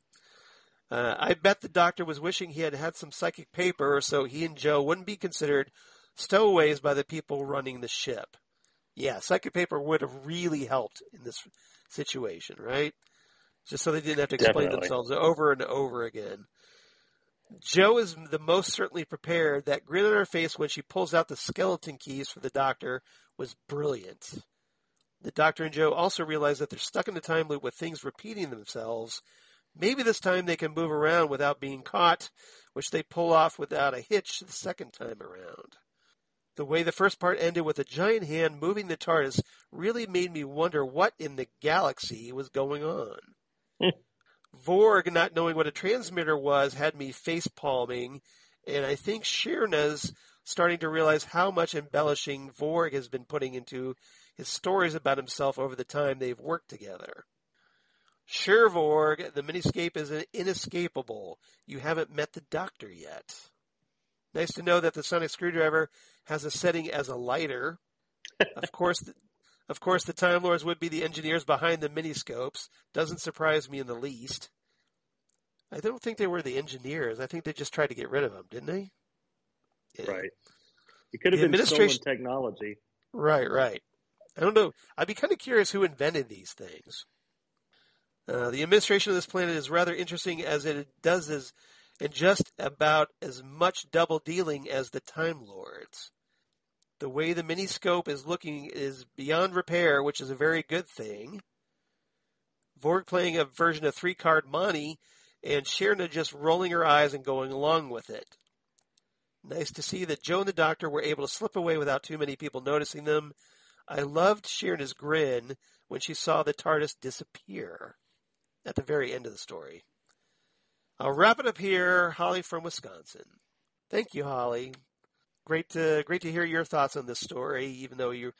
S2: I bet the doctor was wishing he had had some psychic paper so he and Joe wouldn't be considered stowaways by the people running the ship. Yeah, psychic paper would have really helped in this situation, right? Just so they didn't have to explain themselves over and over again. Joe is the most certainly prepared. That grin on her face when she pulls out the skeleton keys for the doctor was brilliant. The doctor and Joe also realize that they're stuck in a time loop with things repeating themselves. Maybe this time they can move around without being caught, which they pull off without a hitch the second time around. The way the first part ended with a giant hand moving the TARDIS really made me wonder what in the galaxy was going on. Vorg, not knowing what a transmitter was, had me face-palming, and I think Shirna's starting to realize how much embellishing Vorg has been putting into his stories about himself over the time they've worked together. Sure, Vorg, the miniscape is inescapable. You haven't met the Doctor yet. Nice to know that the sonic screwdriver has a setting as a lighter. Of course, the Time Lords would be the engineers behind the miniscopes. Doesn't surprise me in the least. I don't think they were the engineers. I think they just tried to get rid of them, didn't they? Yeah.
S3: Right. It could have been stolen technology.
S2: Right. I don't know. I'd be kind of curious who invented these things. The administration of this planet is rather interesting as it does is and just about as much double dealing as the Time Lords. The way the miniscope is looking is beyond repair, which is a very good thing. Vorg playing a version of 3-card Monty, and Shirna just rolling her eyes and going along with it. Nice to see that Joe and the Doctor were able to slip away without too many people noticing them. I loved Shirna's grin when she saw the TARDIS disappear at the very end of the story. I'll wrap it up here. Holly from Wisconsin. Thank you, Holly. Great to hear your thoughts on this story, even though you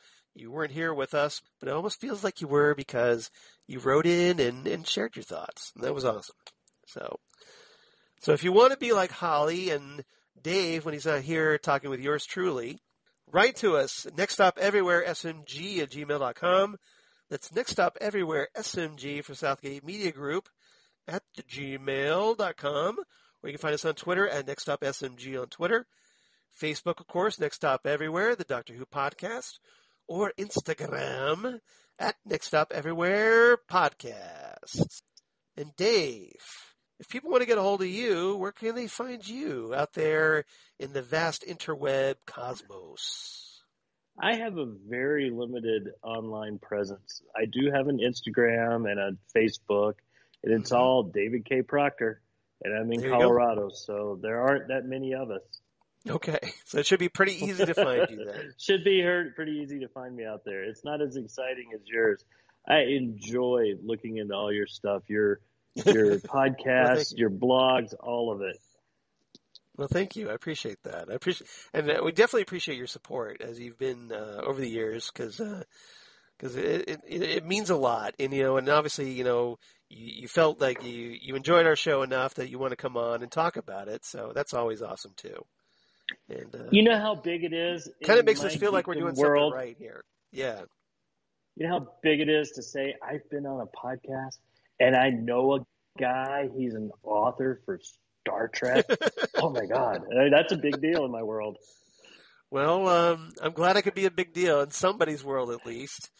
S2: weren't here with us. But it almost feels like you were because you wrote in and shared your thoughts. And that was awesome. So if you want to be like Holly and Dave when he's not here talking with yours truly, write to us, nextstopeverywheresmg@gmail.com. That's nextstopeverywheresmg for Southgate Media Group at gmail.com. Or you can find us on Twitter at nextstopsmg on Twitter. Facebook, of course, Next Stop Everywhere, the Doctor Who podcast. Or Instagram at Next Stop Everywhere Podcast. And Dave, if people want to get a hold of you, where can they find you out there in the vast interweb cosmos?
S3: I have a very limited online presence. I do have an Instagram and a Facebook, and it's all David K. Proctor, and I'm in Colorado, so there aren't that many of us.
S2: Okay, so it should be pretty easy to find you then.
S3: Should be pretty easy to find me out there. It's not as exciting as yours. I enjoy looking into all your stuff, your podcasts, your blogs, all of it.
S2: Well, thank you. I appreciate that. And we definitely appreciate your support as you've been over the years, because it means a lot. And and obviously you felt like you enjoyed our show enough that you want to come on and talk about it. So that's always awesome too. And
S3: you know how big it is.
S2: Kind of makes us feel like we're doing something right here. Yeah.
S3: You know how big it is to say I've been on a podcast and I know a guy. He's an author for Star Trek. Oh my God, that's a big deal in my world.
S2: Well, I'm glad I could be a big deal in somebody's world at least.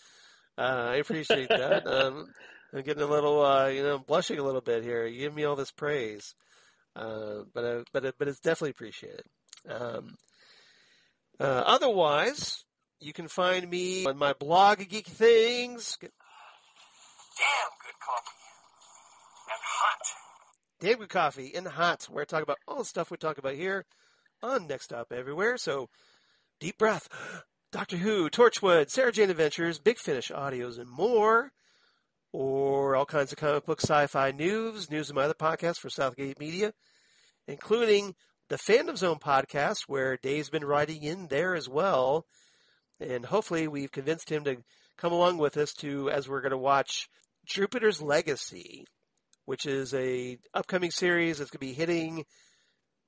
S2: I appreciate that. I'm getting a little, blushing a little bit here. You give me all this praise, but it's definitely appreciated. Otherwise, you can find me on my blog, Geeky Things.
S4: Damn good coffee and hot.
S2: Damn good coffee and hot, where I talk about all the stuff we talk about here on Next Stop Everywhere. So, deep breath, Doctor Who, Torchwood, Sarah Jane Adventures, Big Finish audios, and more. or all kinds of comic book sci-fi news of my other podcasts for Southgate Media, including the Fandom Zone podcast, where Dave's been writing in there as well. And hopefully we've convinced him to come along with us as we're going to watch Jupiter's Legacy, which is a upcoming series that's going to be hitting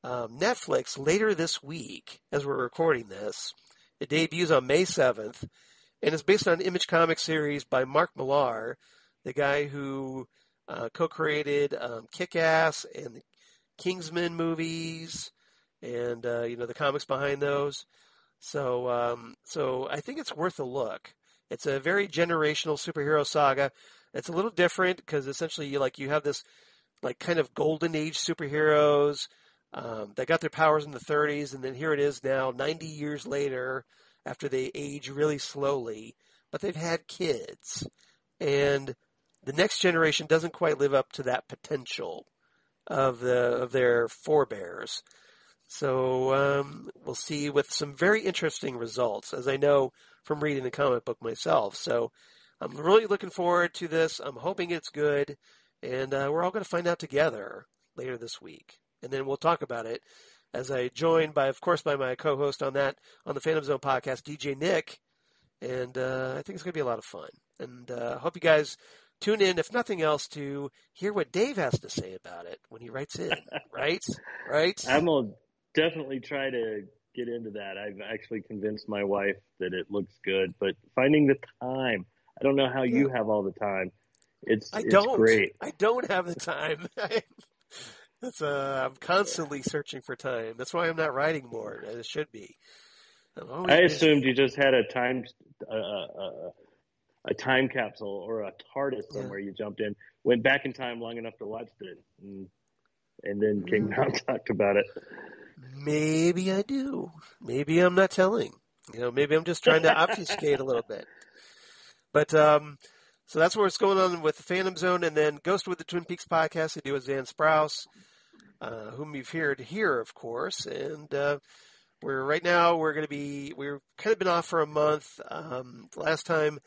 S2: Netflix later this week as we're recording this. It debuts on May 7th, and it's based on an Image Comics series by Mark Millar, the guy who co-created Kick-Ass and the Kingsman movies, and the comics behind those. So I think it's worth a look. It's a very generational superhero saga. It's a little different because essentially you have this like kind of golden age superheroes that got their powers in the 30s, and then here it is now 90 years later after they age really slowly, but they've had kids, and the next generation doesn't quite live up to that potential of their forebears. So we'll see with some very interesting results, as I know from reading the comic book myself. So I'm really looking forward to this. I'm hoping it's good, and we're all going to find out together later this week. And then we'll talk about it as I joined by my co-host on the Phantom Zone podcast, DJ Nick. And I think it's going to be a lot of fun. And I hope you guys tune in, if nothing else, to hear what Dave has to say about it when he writes in. Right?
S3: I'm going to definitely try to get into that. I've actually convinced my wife that it looks good, but finding the time, I don't know how you have all the time. It's great.
S2: I don't have the time. I'm constantly searching for time. That's why I'm not writing more, as it should be.
S3: I assumed you just had a time capsule or a TARDIS somewhere you jumped in, went back in time long enough to watch it, and then came out and talked about it.
S2: Maybe I do. Maybe I'm not telling. Maybe I'm just trying to obfuscate a little bit. But so that's what's going on with the Phantom Zone, and then Ghost with the Twin Peaks podcast I do with Zan Sprouse, whom you've heard here, of course. And we've kind of been off for a month. Last time,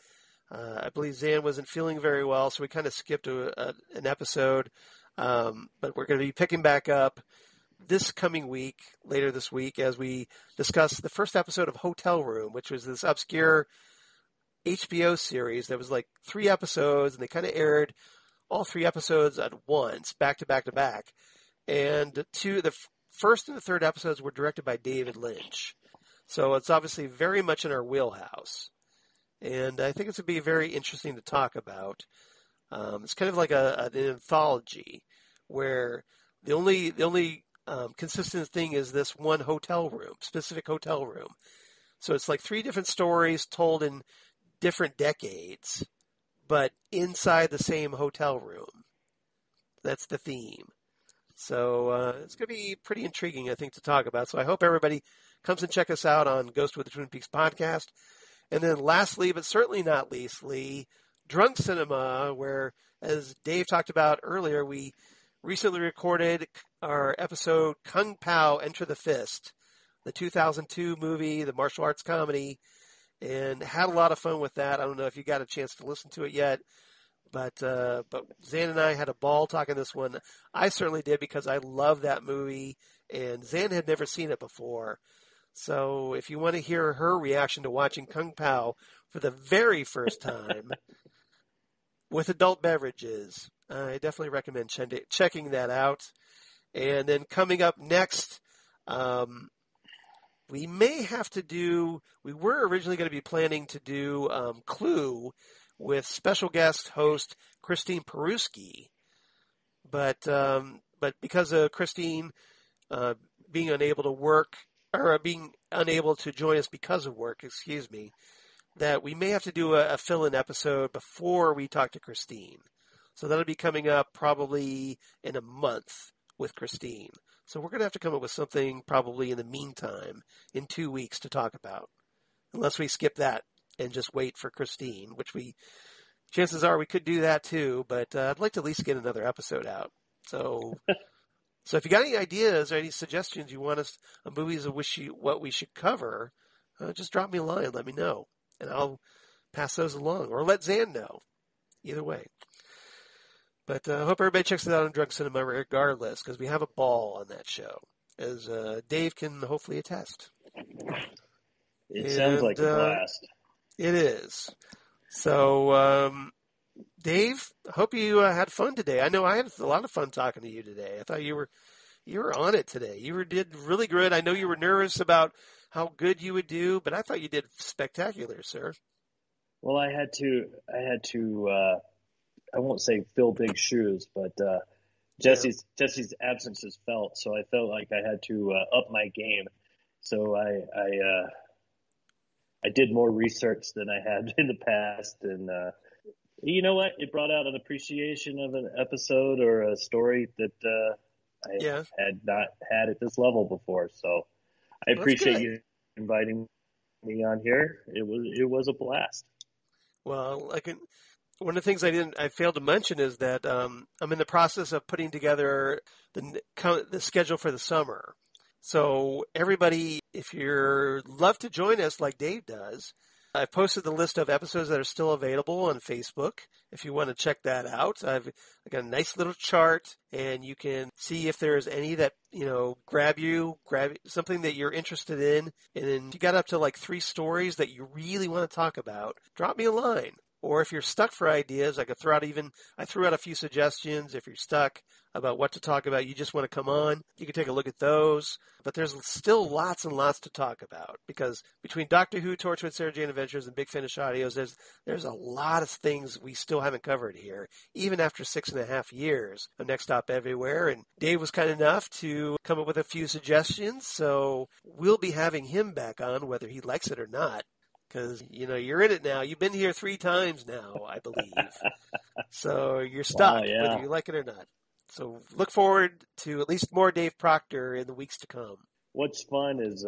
S2: I believe Zan wasn't feeling very well, so we kind of skipped an episode. But we're going to be picking back up this coming week, later this week, as we discuss the first episode of Hotel Room, which was this obscure HBO series that was like 3 episodes, and they kind of aired all 3 episodes at once, back to back to back. And the first and the third episodes were directed by David Lynch. So it's obviously very much in our wheelhouse. And I think it's going to be very interesting to talk about. It's kind of like an anthology where the only consistent thing is this one specific hotel room. So it's like 3 different stories told in different decades, but inside the same hotel room. That's the theme. So it's going to be pretty intriguing, I think, to talk about. So I hope everybody comes and check us out on Ghost with the Twin Peaks podcast. And then lastly, but certainly not leastly, Drunk Cinema, where, as Dave talked about earlier, we recently recorded our episode Kung Pao Enter the Fist, the 2002 movie, the martial arts comedy, and had a lot of fun with that. I don't know if you got a chance to listen to it yet, but Zan and I had a ball talking this one. I certainly did, because I love that movie, and Zan had never seen it before. So if you want to hear her reaction to watching Kung Pao for the very first time with adult beverages, I definitely recommend checking that out. And then coming up next, we were originally going to be planning to do Clue with special guest host Christine Peruski. But because of Christine being unable to join us because of work, that we may have to do a fill-in episode before we talk to Christine. So that'll be coming up probably in a month with Christine. So we're going to have to come up with something probably in the meantime, in 2 weeks, to talk about. Unless we skip that and just wait for Christine, chances are we could do that too, but I'd like to at least get another episode out. So if you got any ideas or any suggestions you want us on movies of what we should cover, just drop me a line, let me know, and I'll pass those along, or let Zan know. Either way. But I hope everybody checks it out on Drunk Cinema regardless, because we have a ball on that show, as Dave can hopefully attest.
S3: It sounds like a blast.
S2: It is. So, Dave, I hope you had fun today. I know I had a lot of fun talking to you today. I thought you were on it today. You did really good. I know you were nervous about how good you would do, but I thought you did spectacular, sir.
S3: Well, I had to. I won't say fill big shoes, but Jesse's absence is felt, so I felt like I had to up my game. So I did more research than I had in the past, and you know what? It brought out an appreciation of an episode or a story that I had not had at this level before. So I appreciate you inviting me on here. It was a blast.
S2: Well, one of the things I failed to mention is that I'm in the process of putting together the schedule for the summer. So everybody, if you're love to join us like Dave does, I've posted the list of episodes that are still available on Facebook. If you want to check that out, I've got a nice little chart, and you can see if there's any that, grab something that you're interested in. And then if you got up to like 3 stories that you really want to talk about, drop me a line. Or if you're stuck for ideas, I threw out a few suggestions. If you're stuck about what to talk about, you just want to come on, you can take a look at those. But there's still lots and lots to talk about, because between Doctor Who, Torchwood, Sarah Jane Adventures, and Big Finish Audios, there's a lot of things we still haven't covered here, even after 6.5 years of Next Stop Everywhere. And Dave was kind enough to come up with a few suggestions, so we'll be having him back on whether he likes it or not. Because, you're in it now. You've been here 3 times now, I believe. So you're stuck, whether you like it or not. So look forward to at least more Dave Proctor in the weeks to come.
S3: What's fun is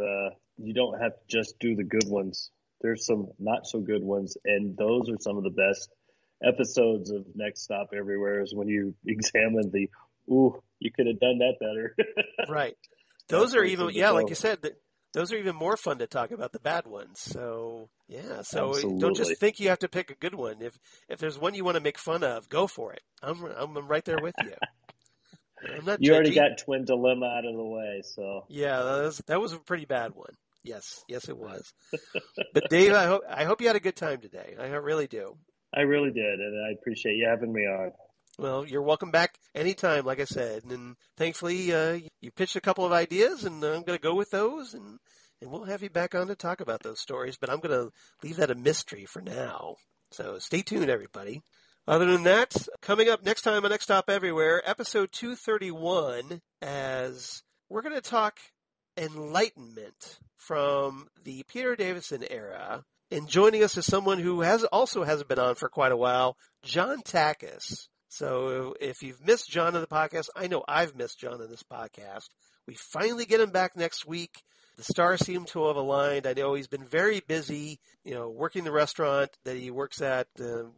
S3: you don't have to just do the good ones. There's some not so good ones, and those are some of the best episodes of Next Stop Everywhere, is when you examine you could have done that better. Right.
S2: Those are even, like you said, those are even more fun to talk about, the bad ones. So,
S3: Absolutely.
S2: Don't just think you have to pick a good one. If there's one you want to make fun of, go for it. I'm right there with you. I'm not
S3: you already got Twin Dilemma out of the way, so.
S2: Yeah, that was a pretty bad one. Yes, it was. But Dave, I hope you had a good time today. I really do.
S3: I really did, and I appreciate you having me on.
S2: Well, you're welcome back anytime, like I said. And thankfully, you pitched a couple of ideas, and I'm going to go with those, and we'll have you back on to talk about those stories. But I'm going to leave that a mystery for now. So stay tuned, everybody. Other than that, coming up next time on Next Stop Everywhere, episode 231, as we're going to talk enlightenment from the Peter Davison era. And joining us is someone who hasn't been on for quite a while, Jon Pertwee. So if you've missed Jon on the podcast, I know I've missed Jon on this podcast. We finally get him back next week. The stars seem to have aligned. I know he's been very busy, working the restaurant that he works at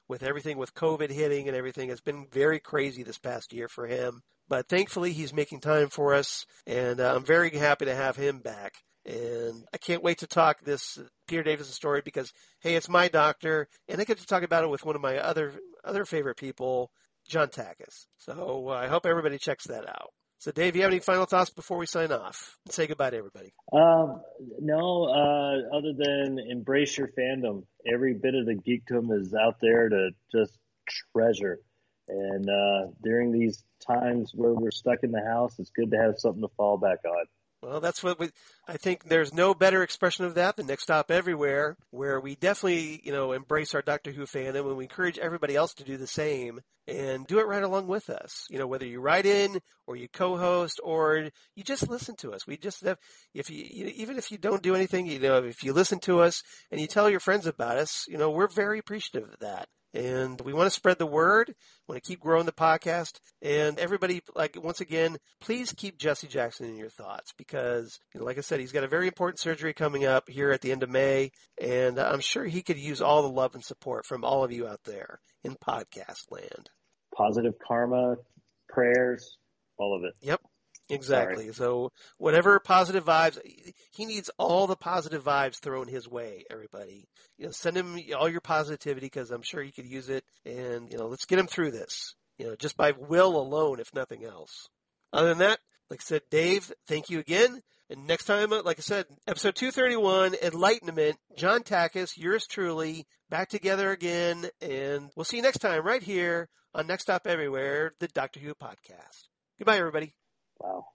S2: with everything with COVID hitting and everything. It's been very crazy this past year for him. But thankfully, he's making time for us, and I'm very happy to have him back. And I can't wait to talk this Peter Davison story because, hey, it's my doctor, and I get to talk about it with one of my other favorite people, Jon Pertwee. So I hope everybody checks that out. So, Dave, you have any final thoughts before we sign off? Say goodbye to everybody.
S3: No, other than embrace your fandom. Every bit of the geekdom is out there to just treasure. And during these times where we're stuck in the house, it's good to have something to fall back on.
S2: Well, that's what I think there's no better expression of that than Next Stop Everywhere, where we definitely, embrace our Doctor Who fandom, and we encourage everybody else to do the same and do it right along with us. Whether you write in or you co-host or you just listen to us. We just have, even if you don't do anything, if you listen to us and you tell your friends about us, we're very appreciative of that. And we want to spread the word, want to keep growing the podcast. And everybody, once again, please keep Jesse Jackson in your thoughts because, like I said, he's got a very important surgery coming up here at the end of May. And I'm sure he could use all the love and support from all of you out there in podcast land.
S3: Positive karma, prayers, all of it.
S2: Yep. Exactly. Sorry. So whatever positive vibes, he needs all the positive vibes thrown his way, everybody. Send him all your positivity because I'm sure he could use it. And, let's get him through this. just by will alone, if nothing else. Other than that, like I said, Dave, thank you again. And next time, like I said, episode 231, Enlightenment, John Takis, yours truly, back together again. And we'll see you next time right here on Next Stop Everywhere, the Doctor Who podcast. Goodbye, everybody.
S3: Wow.